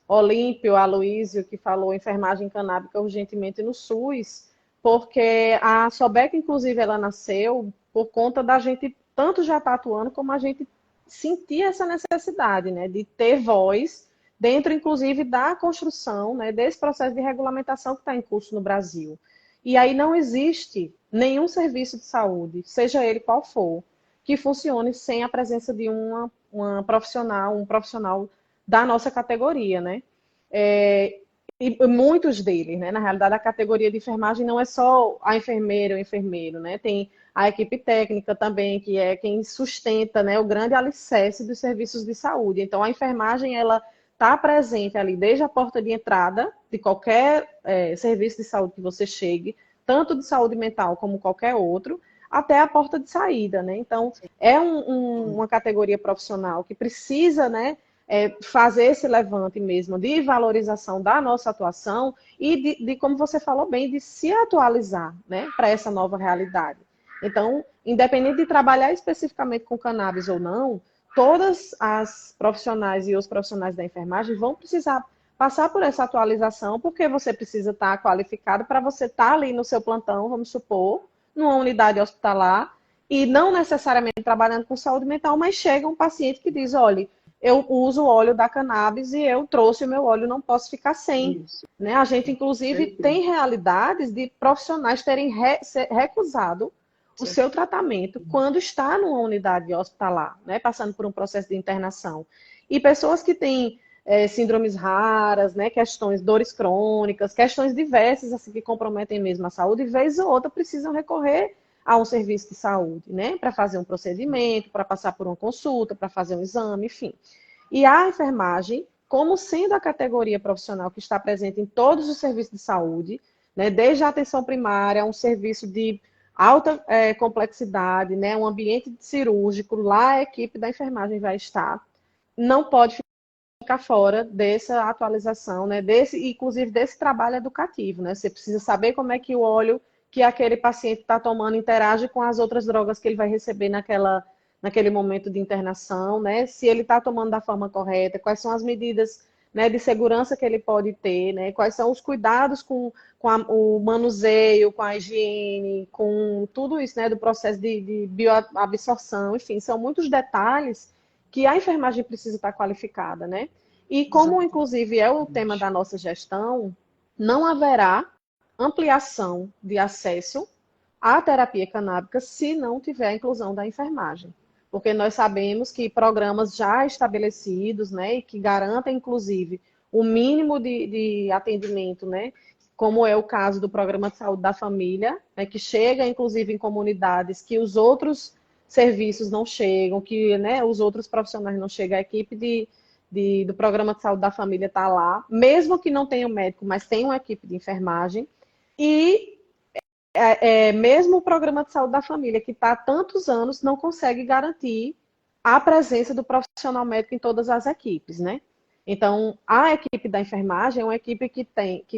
Olímpio Aloísio, que falou enfermagem canábica urgentemente no SUS, porque a Sobeca, inclusive, ela nasceu por conta da gente tanto já estar atuando, como a gente sentir essa necessidade, né, de ter voz dentro, inclusive, da construção, né, desse processo de regulamentação que está em curso no Brasil. E aí não existe nenhum serviço de saúde, seja ele qual for, que funcione sem a presença de uma profissional, um profissional da nossa categoria, né? E muitos deles, né? Na realidade, a categoria de enfermagem não é só a enfermeira ou o enfermeiro, né? Tem a equipe técnica também, que é quem sustenta, né, o grande alicerce dos serviços de saúde. Então, a enfermagem, ela está presente ali desde a porta de entrada de qualquer serviço de saúde que você chegue, tanto de saúde mental como qualquer outro, até a porta de saída, né? Então, é uma categoria profissional que precisa, né, fazer esse levante mesmo de valorização da nossa atuação e de, como você falou bem, de se atualizar, né, para essa nova realidade. Então, independente de trabalhar especificamente com cannabis ou não, todas as profissionais e os profissionais da enfermagem vão precisar passar por essa atualização, porque você precisa estar qualificado para você estar ali no seu plantão, vamos supor, numa unidade hospitalar, e não necessariamente trabalhando com saúde mental, mas chega um paciente que diz, olha, eu uso o óleo da cannabis e eu trouxe o meu óleo, não posso ficar sem. Né? A gente, inclusive, tem realidades de profissionais terem recusado o seu tratamento quando está numa unidade hospitalar, né? Passando por um processo de internação. E pessoas que têm síndromes raras, né? Questões, dores crônicas, questões diversas assim, que comprometem mesmo a saúde, vez ou outra precisam recorrer a um serviço de saúde, né? Para fazer um procedimento, para passar por uma consulta, para fazer um exame, enfim. E a enfermagem, como sendo a categoria profissional que está presente em todos os serviços de saúde, né? Desde a atenção primária, um serviço de alta complexidade, né? Um ambiente cirúrgico, lá a equipe da enfermagem vai estar, não pode ficar fora dessa atualização, né? Inclusive desse trabalho educativo, né? Você precisa saber como é que o óleo que aquele paciente está tomando interage com as outras drogas que ele vai receber naquele momento de internação, né? Se ele está tomando da forma correta, quais são as medidas, né, de segurança que ele pode ter, né? Quais são os cuidados com o manuseio, com a higiene, com tudo isso, né, do processo de bioabsorção, enfim, são muitos detalhes que a enfermagem precisa estar qualificada, né? E como, inclusive, é o tema da nossa gestão, não haverá ampliação de acesso à terapia canábica se não tiver a inclusão da enfermagem. Porque nós sabemos que programas já estabelecidos, né, e que garantem, inclusive, o mínimo de atendimento, né, como é o caso do Programa de Saúde da Família, né, que chega, inclusive, em comunidades que os outros serviços não chegam, que, né, os outros profissionais não chegam, a equipe do Programa de Saúde da Família está lá, mesmo que não tenha um médico, mas tem uma equipe de enfermagem, e mesmo o Programa de Saúde da Família, que está há tantos anos, não consegue garantir a presença do profissional médico em todas as equipes, né? Então, a equipe da enfermagem é uma equipe que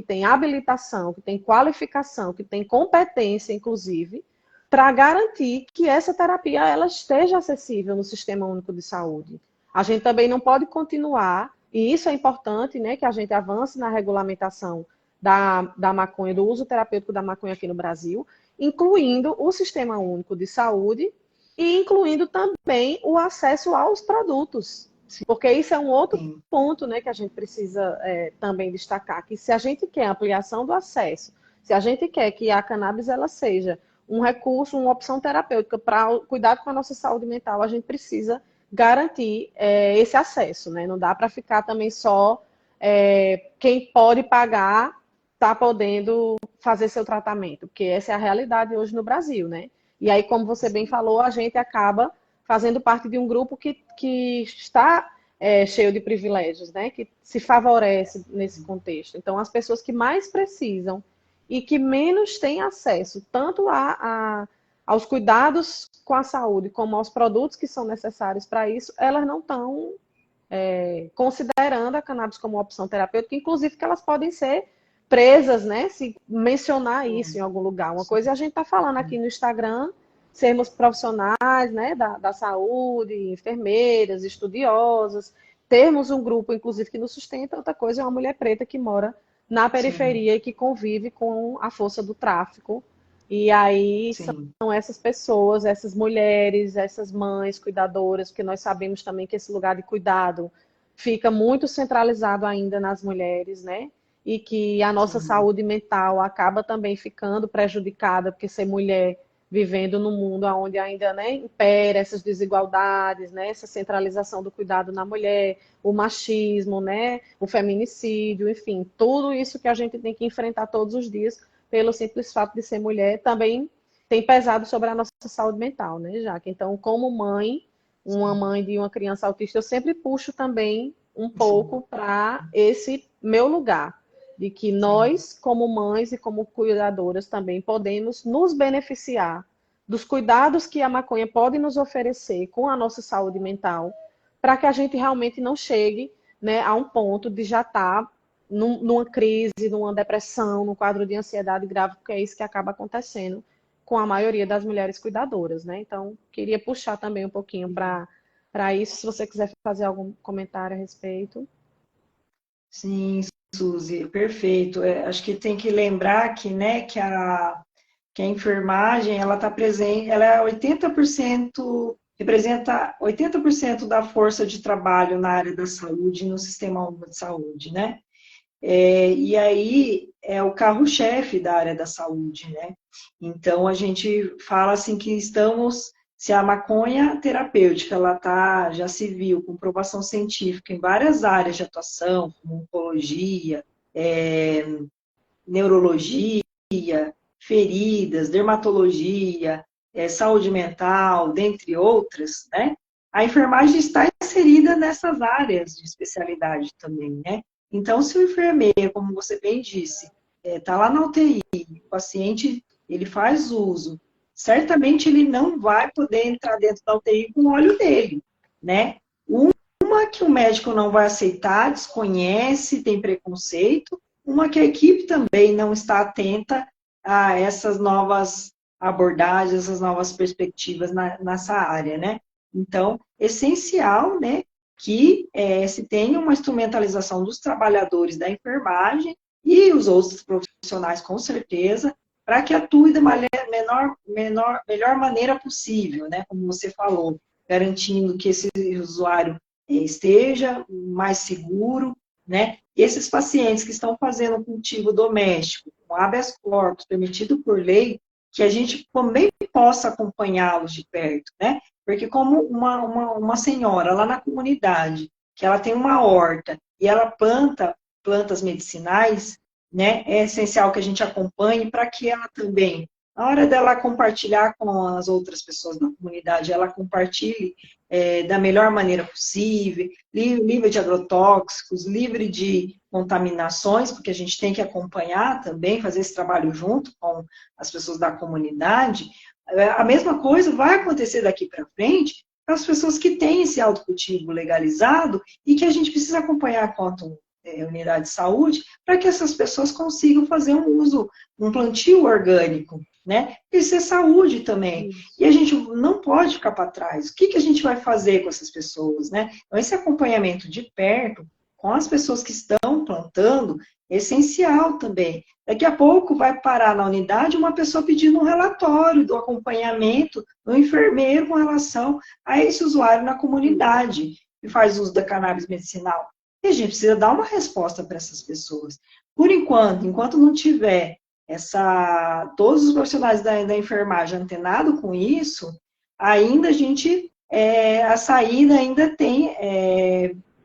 tem habilitação, que tem qualificação, que tem competência, inclusive, para garantir que essa terapia ela esteja acessível no Sistema Único de Saúde. A gente também não pode continuar, e isso é importante, né, que a gente avance na regulamentação da maconha, do uso terapêutico da maconha aqui no Brasil, incluindo o Sistema Único de Saúde e incluindo também o acesso aos produtos. Porque isso é um outro ponto, né, que a gente precisa também destacar, que se a gente quer ampliação do acesso, se a gente quer que a cannabis ela seja um recurso, uma opção terapêutica para cuidar com a nossa saúde mental, a gente precisa garantir esse acesso, né? Não dá para ficar também só quem pode pagar está podendo fazer seu tratamento, porque essa é a realidade hoje no Brasil, né? E aí, como você bem falou, a gente acaba fazendo parte de um grupo que está cheio de privilégios, né? Que se favorece nesse contexto. Então, as pessoas que mais precisam e que menos têm acesso tanto aos cuidados com a saúde como aos produtos que são necessários para isso, elas não estão considerando a cannabis como uma opção terapêutica, inclusive que elas podem ser presas, né? Se mencionar isso em algum lugar. Uma coisa é a gente está falando aqui no Instagram, sermos profissionais, né, da saúde, enfermeiras, estudiosas, termos um grupo, inclusive, que nos sustenta. Outra coisa é uma mulher preta que mora na periferia e que convive com a força do tráfico. E aí são essas pessoas, essas mulheres, essas mães cuidadoras, porque nós sabemos também que esse lugar de cuidado fica muito centralizado ainda nas mulheres, né? E que a nossa saúde mental acaba também ficando prejudicada, porque ser mulher vivendo num mundo onde ainda, né, impera essas desigualdades, né, essa centralização do cuidado na mulher, o machismo, né, o feminicídio, enfim, tudo isso que a gente tem que enfrentar todos os dias pelo simples fato de ser mulher, também tem pesado sobre a nossa saúde mental, né, Jaque? Então, como mãe, uma mãe de uma criança autista, eu sempre puxo também um pouco para esse meu lugar, de que nós, como mães e como cuidadoras, também podemos nos beneficiar dos cuidados que a maconha pode nos oferecer com a nossa saúde mental, para que a gente realmente não chegue, né, a um ponto de já estar numa crise, numa depressão, num quadro de ansiedade grave, porque é isso que acaba acontecendo com a maioria das mulheres cuidadoras, né? Então, queria puxar também um pouquinho para isso, se você quiser fazer algum comentário a respeito. Sim, Suzy, perfeito. Acho que tem que lembrar que, né, que a enfermagem, ela está presente, ela é 80%, representa 80% da força de trabalho na área da saúde, no Sistema Único de Saúde, né? E aí é o carro-chefe da área da saúde, né? Então, a gente fala assim que se a maconha terapêutica, ela já se viu com comprovação científica em várias áreas de atuação, como oncologia, neurologia, feridas, dermatologia, saúde mental, dentre outras, né? A enfermagem está inserida nessas áreas de especialidade também, né? Então, se o enfermeiro, como você bem disse, está lá na UTI, o paciente, ele faz uso, certamente ele não vai poder entrar dentro da UTI com o óleo dele, né? Uma que o médico não vai aceitar, desconhece, tem preconceito, uma que a equipe também não está atenta a essas novas abordagens, essas novas perspectivas nessa área, né? Então, essencial, né, que se tenha uma instrumentalização dos trabalhadores da enfermagem e os outros profissionais, com certeza, para que atue da melhor maneira possível, né, como você falou, garantindo que esse usuário esteja mais seguro, né? Esses pacientes que estão fazendo cultivo doméstico, com habeas corpus, permitido por lei, que a gente também possa acompanhá-los de perto, né? Porque como uma senhora lá na comunidade, que ela tem uma horta e ela planta plantas medicinais, né? É essencial que a gente acompanhe para que ela também, na hora dela compartilhar com as outras pessoas da comunidade, ela compartilhe da melhor maneira possível, livre de agrotóxicos, livre de contaminações, porque a gente tem que acompanhar também, fazer esse trabalho junto com as pessoas da comunidade. A mesma coisa vai acontecer daqui para frente para as pessoas que têm esse autocultivo legalizado e que a gente precisa acompanhar quanto unidade de saúde, para que essas pessoas consigam fazer um uso, um plantio orgânico, né? Isso é saúde também. E a gente não pode ficar para trás. O que, que a gente vai fazer com essas pessoas, né? Então, esse acompanhamento de perto, com as pessoas que estão plantando, é essencial também. Daqui a pouco vai parar na unidade uma pessoa pedindo um relatório do acompanhamento do enfermeiro com relação a esse usuário na comunidade que faz uso da cannabis medicinal. E a gente precisa dar uma resposta para essas pessoas. Por enquanto não tiver todos os profissionais da enfermagem antenados com isso, ainda a saída ainda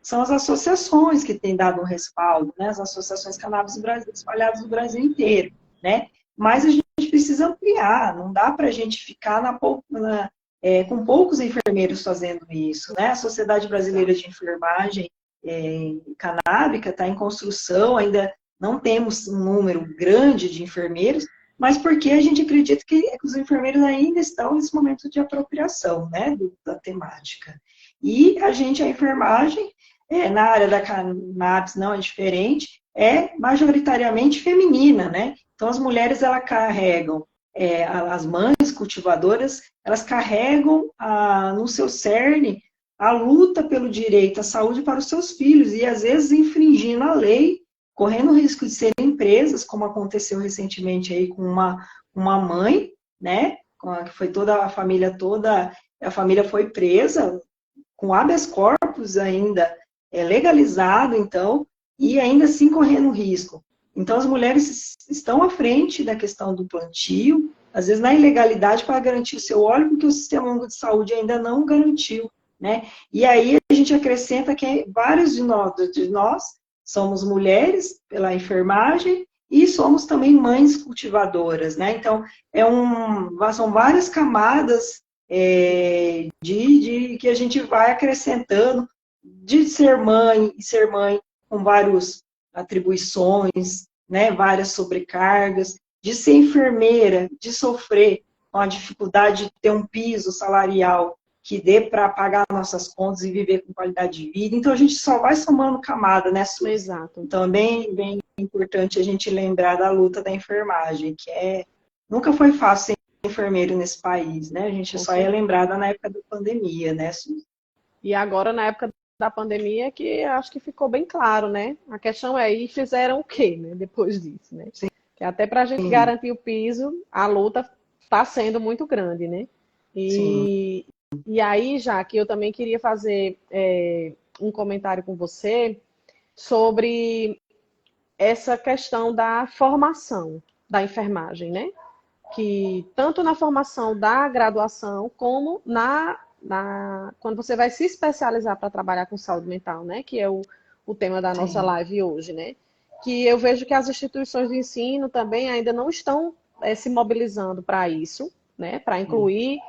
são as associações que têm dado um respaldo, né? As associações cannabis espalhadas no Brasil inteiro, né? Mas a gente precisa ampliar, não dá para a gente ficar com poucos enfermeiros fazendo isso, né? A Sociedade Brasileira de Enfermagem canábica está em construção, ainda não temos um número grande de enfermeiros, mas porque a gente acredita que os enfermeiros ainda estão nesse momento de apropriação, né, da temática. E a enfermagem, na área da cannabis não é diferente, é majoritariamente feminina, né? Então as mulheres, elas carregam, as mães cultivadoras, elas carregam no seu cerne a luta pelo direito à saúde para os seus filhos, e às vezes infringindo a lei, correndo o risco de serem presas, como aconteceu recentemente aí com uma mãe, né, que foi a família foi presa, com habeas corpus ainda legalizado, então, e ainda assim correndo risco. Então, as mulheres estão à frente da questão do plantio, às vezes na ilegalidade para garantir o seu óleo, porque o Sistema Único de Saúde ainda não garantiu, né? E aí a gente acrescenta que vários de nós somos mulheres pela enfermagem e somos também mães cultivadoras, né? Então, são várias camadas que a gente vai acrescentando de ser mãe e ser mãe com várias atribuições, né? Várias sobrecargas, de ser enfermeira, de sofrer com a dificuldade de ter um piso salarial que dê para pagar nossas contas e viver com qualidade de vida. Então, a gente só vai somando camada, né, Suzy? Exato. Então, é bem importante a gente lembrar da luta da enfermagem, que nunca foi fácil ser enfermeiro nesse país, né? A gente só é lembrada na época da pandemia, né, Suzy? E agora, na época da pandemia, que acho que ficou bem claro, né? A questão e fizeram o quê, né, depois disso, né? Sim. Que até para a gente garantir o piso, a luta está sendo muito grande, né? E aí, já que eu também queria fazer um comentário com você sobre essa questão da formação da enfermagem, né? Que tanto na formação da graduação como quando você vai se especializar para trabalhar com saúde mental, né? Que é o tema da nossa live hoje, né? Que eu vejo que as instituições de ensino também ainda não estão se mobilizando para isso, né? Para incluir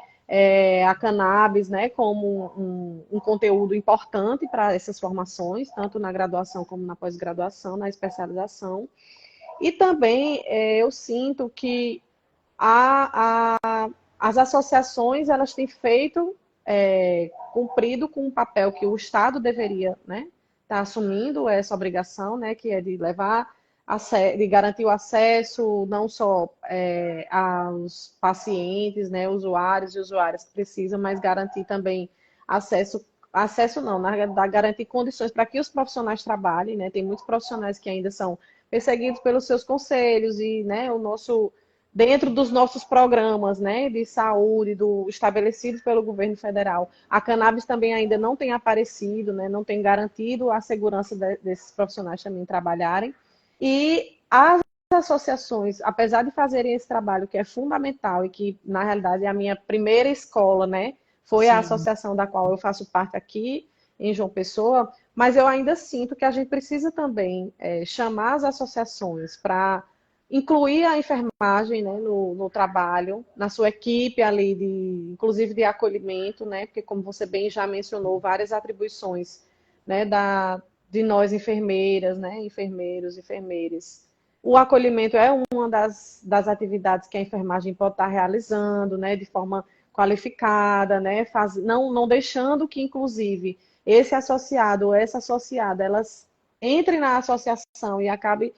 a cannabis, né, como um conteúdo importante para essas formações, tanto na graduação como na pós-graduação, na especialização. E também eu sinto que as associações, elas têm cumprido com o papel que o Estado deveria, né, estar assumindo essa obrigação, né, que é de de garantir o acesso não só aos pacientes, né, usuários e usuárias que precisam, mas garantir também acesso não, na verdade, garantir condições para que os profissionais trabalhem, né? Tem muitos profissionais que ainda são perseguidos pelos seus conselhos e, né, dentro dos nossos programas, né, de saúde estabelecidos pelo governo federal, a cannabis também ainda não tem aparecido, né, não tem garantido a segurança desses profissionais também trabalharem. E as associações, apesar de fazerem esse trabalho que é fundamental e que, na realidade, é a minha primeira escola, né, foi a associação da qual eu faço parte aqui em João Pessoa, mas eu ainda sinto que a gente precisa também chamar as associações para incluir a enfermagem, né, no trabalho, na sua equipe ali, inclusive de acolhimento, né, porque como você bem já mencionou, várias atribuições, né, de nós enfermeiras, né, enfermeiros, enfermeiras. O acolhimento é uma das atividades que a enfermagem pode estar realizando, né, de forma qualificada, né? Não deixando que, inclusive, esse associado ou essa associada, elas entrem na associação e acabem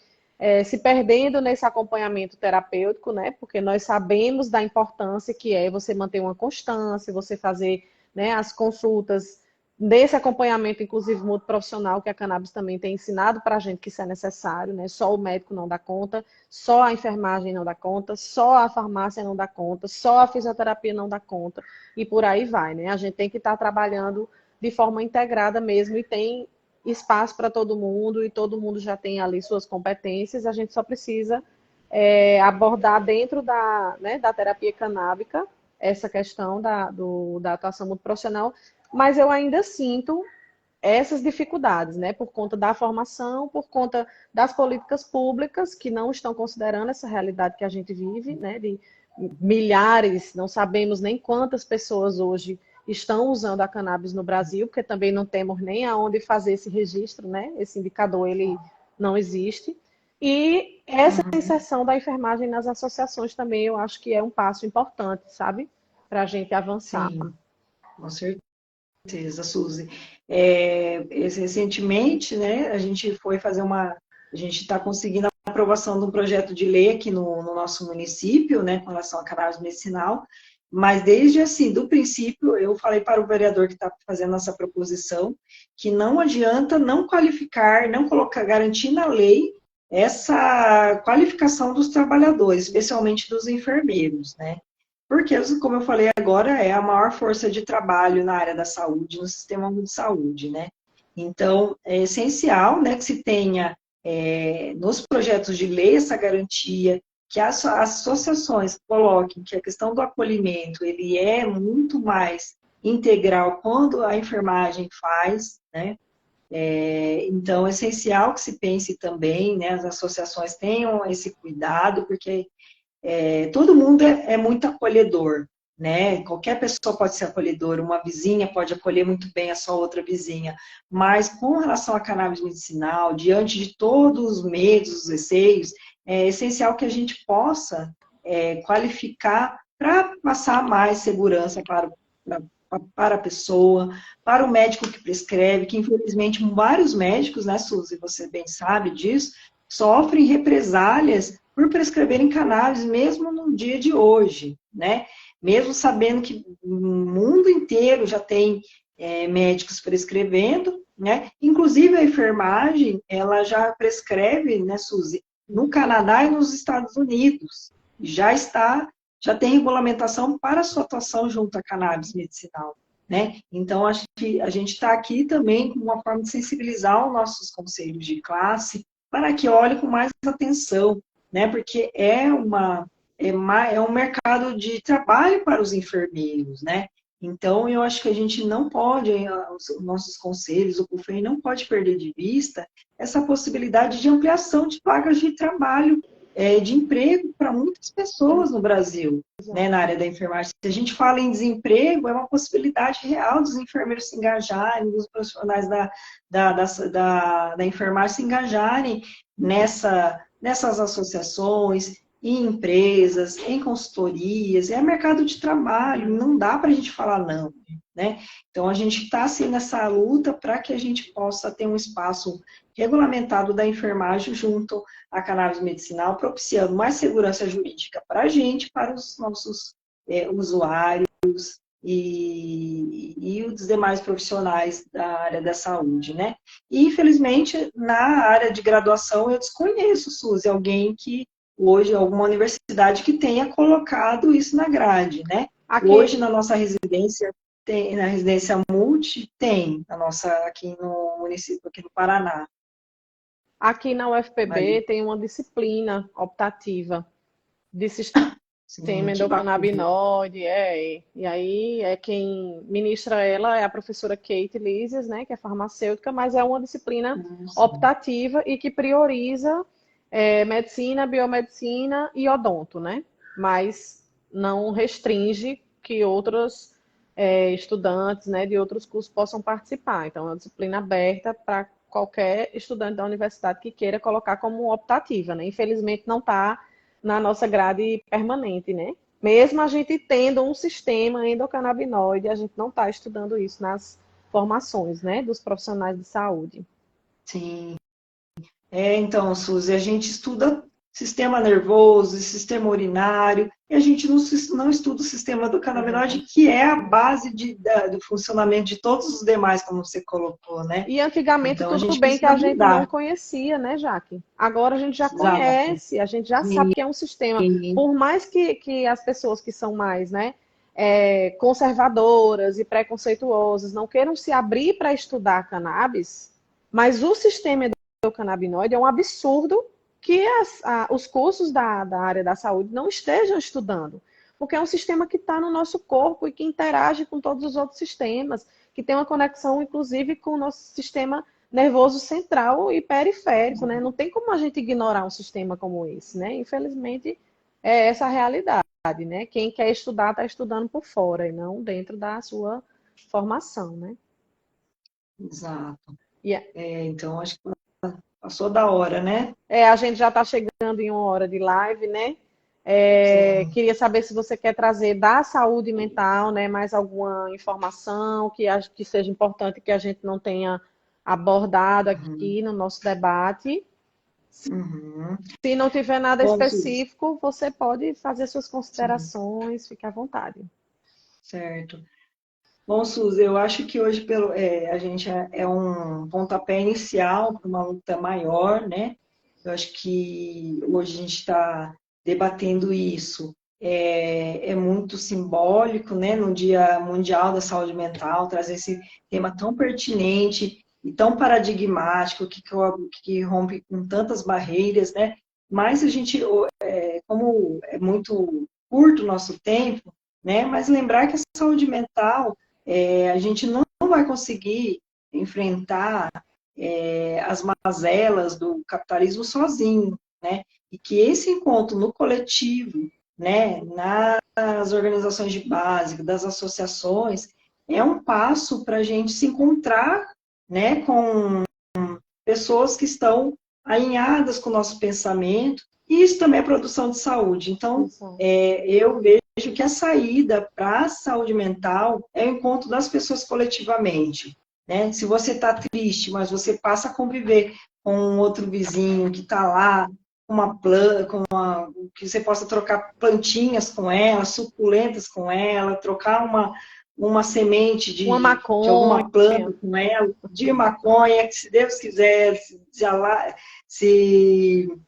se perdendo nesse acompanhamento terapêutico, né? Porque nós sabemos da importância que é você manter uma constância, você fazer, né, as consultas desse acompanhamento, inclusive multiprofissional, que a cannabis também tem ensinado para a gente que isso é necessário, né? Só o médico não dá conta, só a enfermagem não dá conta, só a farmácia não dá conta, só a fisioterapia não dá conta, e por aí vai, né? A gente tem que estar trabalhando de forma integrada mesmo, e tem espaço para todo mundo, e todo mundo já tem ali suas competências, a gente só precisa abordar dentro né, da terapia canábica essa questão da atuação multiprofissional, mas eu ainda sinto essas dificuldades, né, por conta da formação, por conta das políticas públicas que não estão considerando essa realidade que a gente vive, né, de milhares, não sabemos nem quantas pessoas hoje estão usando a cannabis no Brasil, porque também não temos nem aonde fazer esse registro, né? Esse indicador, ele não existe. E essa inserção da enfermagem nas associações também, eu acho que é um passo importante, sabe? Para a gente avançar. Sim, com certeza, Suzy. Recentemente, né, a gente foi fazer a gente está conseguindo a aprovação de um projeto de lei aqui no nosso município, né, com relação à cannabis medicinal, mas desde assim, do princípio, eu falei para o vereador que está fazendo essa proposição, que não adianta não qualificar, não colocar, garantir na lei essa qualificação dos trabalhadores, especialmente dos enfermeiros, né? Porque, como eu falei agora, é a maior força de trabalho na área da saúde, no sistema de saúde, né? Então, é essencial, né, que se tenha nos projetos de lei essa garantia, que as associações coloquem que a questão do acolhimento, ele é muito mais integral quando a enfermagem faz, né? Então, é essencial que se pense também, né, as associações tenham esse cuidado, porque todo mundo é muito acolhedor, né? Qualquer pessoa pode ser acolhedora, uma vizinha pode acolher muito bem a sua outra vizinha, mas com relação à cannabis medicinal, diante de todos os medos, os receios, é essencial que a gente possa qualificar para passar mais segurança para a pessoa, para o médico que prescreve, que infelizmente vários médicos, né, Suzy, você bem sabe disso, sofrem represálias por prescreverem cannabis, mesmo no dia de hoje, né? Mesmo sabendo que no mundo inteiro já tem médicos prescrevendo, né? Inclusive a enfermagem, ela já prescreve, né, Suzy, no Canadá e nos Estados Unidos. Já tem regulamentação para a sua atuação junto à cannabis medicinal, né? Então, acho que a gente está aqui também com uma forma de sensibilizar os nossos conselhos de classe para que olhem com mais atenção, né? Porque é um mercado de trabalho para os enfermeiros, né? Então, eu acho que a gente não pode, os nossos conselhos, o CUFEI não pode perder de vista essa possibilidade de ampliação de vagas de trabalho, de emprego para muitas pessoas no Brasil, né, na área da enfermagem. Se a gente fala em desemprego, é uma possibilidade real dos enfermeiros se engajarem, dos profissionais da enfermagem se engajarem nessas associações, em empresas, em consultorias, é mercado de trabalho, não dá para a gente falar não, né? Então, a gente está, assim, nessa luta para que a gente possa ter um espaço regulamentado da enfermagem junto à cannabis medicinal, propiciando mais segurança jurídica para a gente, para os nossos usuários e os demais profissionais da área da saúde, né? E, infelizmente, na área de graduação, eu desconheço, Suzy, alguém que hoje, alguma universidade que tenha colocado isso na grade, né? Hoje, na nossa residência, na residência multi, aqui no município, aqui no Paraná. Aqui na UFPB tem uma disciplina optativa de sistema endocannabinoide, e aí quem ministra ela é a professora Kate Lízias, né, que é farmacêutica, mas é uma disciplina optativa e que prioriza medicina, biomedicina e odonto, né? Mas não restringe que outros estudantes, né, de outros cursos possam participar. Então, é uma disciplina aberta para qualquer estudante da universidade que queira colocar como optativa, né? Infelizmente, não está na nossa grade permanente, né? Mesmo a gente tendo um sistema endocannabinoide, a gente não está estudando isso nas formações, né, dos profissionais de saúde. Sim. Então, Suzy, a gente estuda sistema nervoso, sistema urinário, e a gente não estuda o sistema do canabinoide, que é a base do funcionamento de todos os demais, como você colocou, né? E antigamente Então, a tudo gente bem que precisa a gente não mudar. conhecia, né, Jaque? Agora a gente já Exato. conhece, a gente já sabe que é um sistema. Sim. Por mais que as pessoas que são mais, né, conservadoras e preconceituosas não queiram se abrir para estudar cannabis, mas o sistema endocannabinoide é um absurdo que os cursos da área da saúde não estejam estudando, porque é um sistema que está no nosso corpo e que interage com todos os outros sistemas, que tem uma conexão, inclusive, com o nosso sistema nervoso central e periférico, né? Não tem como a gente ignorar um sistema como esse, né? Infelizmente, é essa a realidade, né? Quem quer estudar, está estudando por fora e não dentro da sua formação, né? Exato. E Então, acho que passou da hora, né? a gente já está chegando em 1 hora de live, né? Sim. Queria saber se você quer trazer da saúde mental, né, mais alguma informação que seja importante que a gente não tenha abordado Uhum. aqui no nosso debate. Uhum. Se não tiver nada Bom, Suzy, específico, você pode fazer suas sim, considerações, fique à vontade. certo. Bom, Suzy, eu acho que hoje a gente é um pontapé inicial para uma luta maior, né? Eu acho que hoje a gente está debatendo isso. É muito simbólico, né? No Dia Mundial da Saúde Mental, trazer esse tema tão pertinente e tão paradigmático, que rompe com tantas barreiras, né? Mas a gente, como é muito curto o nosso tempo, né? Mas lembrar que a saúde mental a gente não vai conseguir enfrentar as mazelas do capitalismo sozinho, né? E que esse encontro no coletivo, né, nas organizações de base, das associações, é um passo para a gente se encontrar, né, com pessoas que estão alinhadas com o nosso pensamento, e isso também é produção de saúde. Então, eu vejo que a saída para a saúde mental é o encontro das pessoas coletivamente. Né? Se você está triste, mas você passa a conviver com um outro vizinho que está lá, uma planta, que você possa trocar plantinhas com ela, suculentas com ela, trocar uma semente Uma de alguma maconha. planta com ela, de maconha, que se Deus quiser, se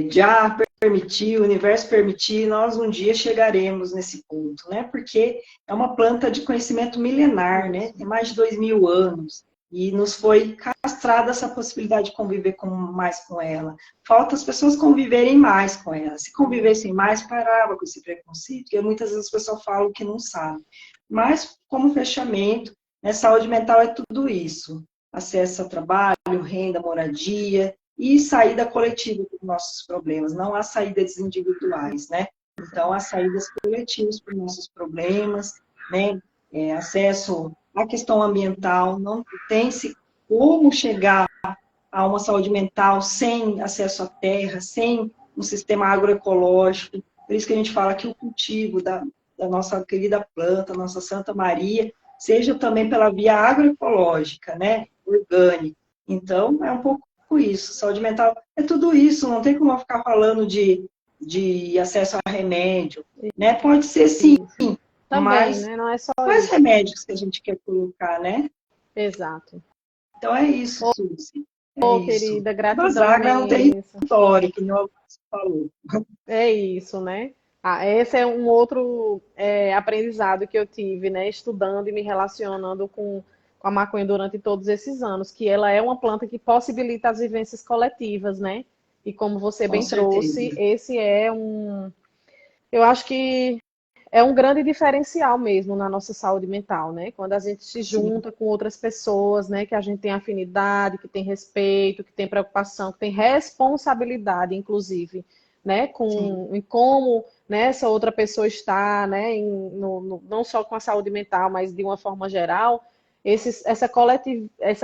já permitir, o universo permitir, nós um dia chegaremos nesse ponto, né? Porque é uma planta de conhecimento milenar, né? Tem mais de 2000 anos. E nos foi castrada essa possibilidade de conviver mais com ela. Falta as pessoas conviverem mais com ela. Se convivessem mais, parava com esse preconceito, porque muitas vezes as pessoas falam que não sabem. Mas, como fechamento, né, saúde mental é tudo isso. Acesso a trabalho, renda, moradia e saída coletiva para os nossos problemas. Não há saídas individuais, né? Então, há saídas coletivas para os nossos problemas, né? Acesso à questão ambiental, não tem-se como chegar a uma saúde mental sem acesso à terra, sem um sistema agroecológico. Por isso que a gente fala que o cultivo da nossa querida planta, nossa Santa Maria, seja também pela via agroecológica, né? Orgânica. Então, é um pouco isso. Saúde mental é tudo isso. Não tem como eu ficar falando de acesso a remédio, né? Pode ser sim, Também, mas né? Não é só quais isso. remédios que a gente quer colocar, né? Exato. Então é isso, Suzy. É Ô, isso. querida, gratidão Basagra é um imensa. território, que não falou. É isso, né? Esse é um outro aprendizado que eu tive, né? Estudando e me relacionando com a maconha durante todos esses anos, que ela é uma planta que possibilita as vivências coletivas, né? E como você Com bem trouxe, certeza. esse eu acho que é um grande diferencial mesmo na nossa saúde mental, né? Quando a gente se Sim, junta com outras pessoas, né? Que a gente tem afinidade, que tem respeito, que tem preocupação, que tem responsabilidade, inclusive, né? sim. Em como, né, essa outra pessoa está, né? Não só com a saúde mental, mas de uma forma geral. Essa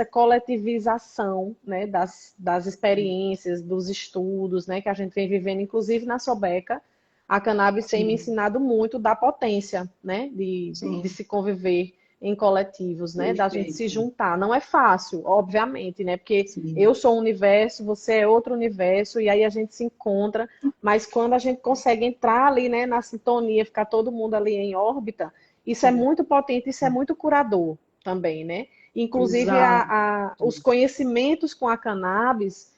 coletivização, né, das experiências, dos estudos, né, que a gente vem vivendo, inclusive na Sobeca, a cannabis tem me Sim. ensinado muito da potência, né? De se conviver em coletivos, né? Da gente se Perfeito. juntar. Não é fácil, obviamente, né? Porque Sim. eu sou um universo, você é outro universo, e aí a gente se encontra, mas quando a gente consegue entrar ali, né, na sintonia, ficar todo mundo ali em órbita, isso é Sim. muito potente, isso é muito curador também, né? Inclusive, Exato. os conhecimentos com a cannabis,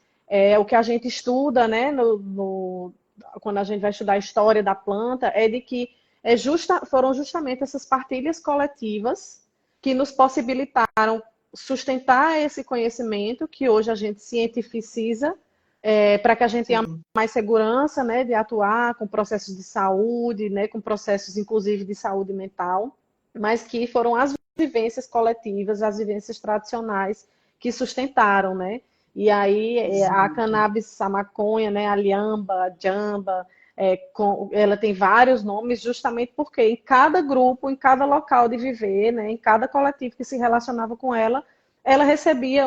o que a gente estuda, né, quando a gente vai estudar a história da planta, é de que foram justamente essas partilhas coletivas que nos possibilitaram sustentar esse conhecimento que hoje a gente cientificiza, para que a gente tenha Sim. mais segurança, né, de atuar com processos de saúde, né, com processos inclusive de saúde mental, mas que foram as vivências coletivas, as vivências tradicionais que sustentaram, né? E aí a Exato. cannabis, a maconha, né, a liamba, a jamba, ela tem vários nomes justamente porque em cada grupo, em cada local de viver, né, em cada coletivo que se relacionava com ela, ela recebia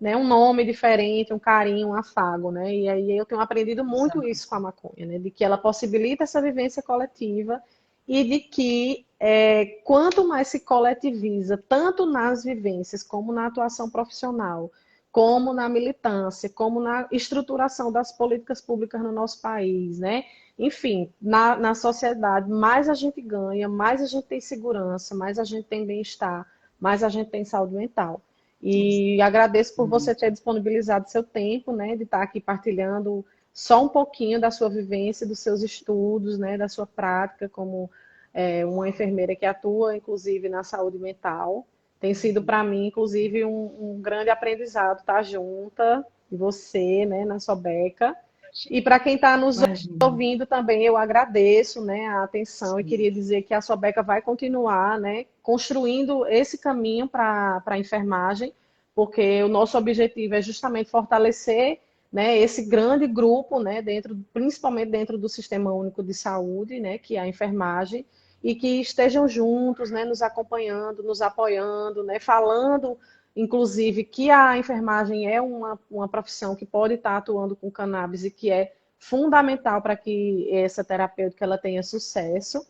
né, um nome diferente, um carinho, um afago, né? E aí eu tenho aprendido muito Exato. isso com a maconha, né? De que ela possibilita essa vivência coletiva e de que quanto mais se coletiviza, tanto nas vivências como na atuação profissional, como na militância, como na estruturação das políticas públicas no nosso país, né? Enfim, na sociedade, mais a gente ganha, mais a gente tem segurança, mais a gente tem bem-estar, mais a gente tem saúde mental. E agradeço por você ter disponibilizado seu tempo, né, de estar aqui partilhando só um pouquinho da sua vivência, dos seus estudos, né, da sua prática como uma enfermeira que atua, inclusive, na saúde mental. Tem sido para mim, inclusive, um grande aprendizado estar junta de você, né, na Sobeca. E para quem está nos Imagina. ouvindo também, eu agradeço, né, a atenção e Sim. queria dizer que a Sobeca vai continuar, né, construindo esse caminho para a enfermagem, porque o nosso objetivo é justamente fortalecer, né, esse grande grupo, né, principalmente dentro do Sistema Único de Saúde, né, que é a enfermagem, e que estejam juntos, né, nos acompanhando, nos apoiando, né, falando, inclusive, que a enfermagem é uma profissão que pode estar atuando com cannabis e que é fundamental para que essa terapêutica ela tenha sucesso.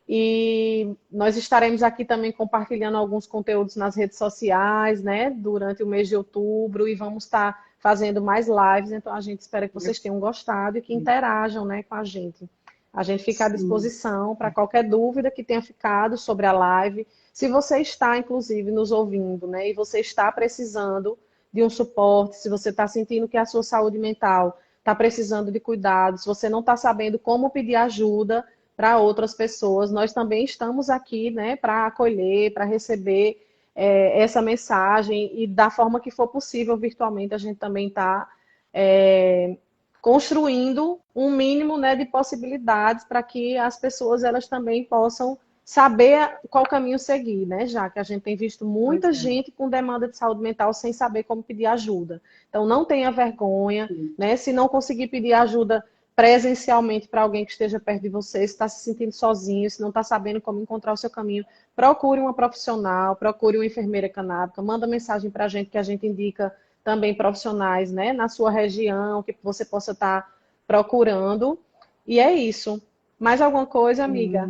E nós estaremos aqui também compartilhando alguns conteúdos nas redes sociais, né, durante o mês de outubro, e vamos estar fazendo mais lives, então a gente espera que vocês tenham gostado e que interajam, né, com a gente. A gente fica à Sim. disposição para qualquer dúvida que tenha ficado sobre a live. Se você está, inclusive, nos ouvindo, né, e você está precisando de um suporte, se você está sentindo que a sua saúde mental está precisando de cuidado, se você não está sabendo como pedir ajuda para outras pessoas, nós também estamos aqui, né, para acolher, para receber essa mensagem e da forma que for possível virtualmente a gente também está construindo um mínimo, né, de possibilidades para que as pessoas elas também possam saber qual caminho seguir, né? Já que a gente tem visto Pois muita é. gente com demanda de saúde mental sem saber como pedir ajuda. Então não tenha vergonha, Sim. né? Se não conseguir pedir ajuda presencialmente para alguém que esteja perto de você, se está se sentindo sozinho, se não está sabendo como encontrar o seu caminho, procure uma profissional, procure uma enfermeira canábica, manda mensagem para a gente indica também profissionais, né, na sua região, que você possa estar procurando. E é isso. Mais alguma coisa, amiga?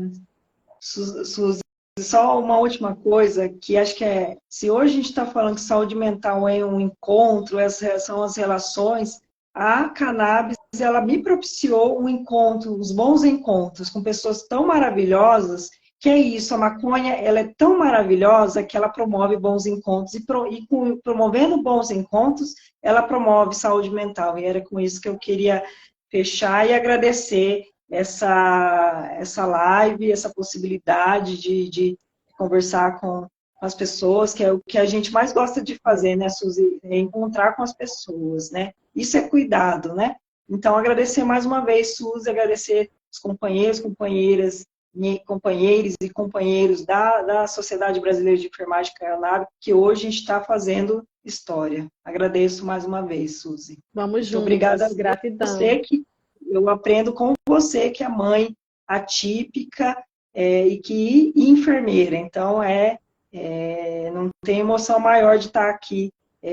Suzy, só uma última coisa que acho que se hoje a gente está falando que saúde mental é um encontro, essas são as relações, a cannabis, ela me propiciou um encontro, os bons encontros com pessoas tão maravilhosas, que é isso, a maconha, ela é tão maravilhosa que ela promove bons encontros, promovendo bons encontros, ela promove saúde mental, e era com isso que eu queria fechar e agradecer essa live, essa possibilidade de conversar com as pessoas, que é o que a gente mais gosta de fazer, né, Suzy? É encontrar com as pessoas, né? Isso é cuidado, né? Então, agradecer mais uma vez, Suzy, agradecer os companheiros, companheiros e companheiros da Sociedade Brasileira de Enfermagem Canábica, que hoje a gente está fazendo história. Agradeço mais uma vez, Suzy. Vamos Muito obrigada a juntas. Gratidão. você, que eu aprendo com você, que é mãe atípica e enfermeira. Então, não tem emoção maior de estar aqui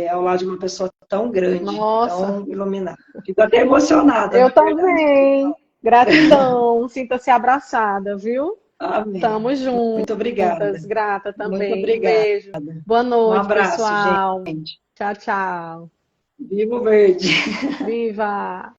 ao lado de uma pessoa tão grande, Nossa, tão iluminada. Fico até emocionada, eu na verdade. também. Gratidão, sinta-se abraçada, viu? Amém. Tamo juntos. Muito obrigada. Grata também. Muito obrigada. Beijo. Boa noite, Um abraço, pessoal. gente. Tchau, tchau. Viva o verde! Viva!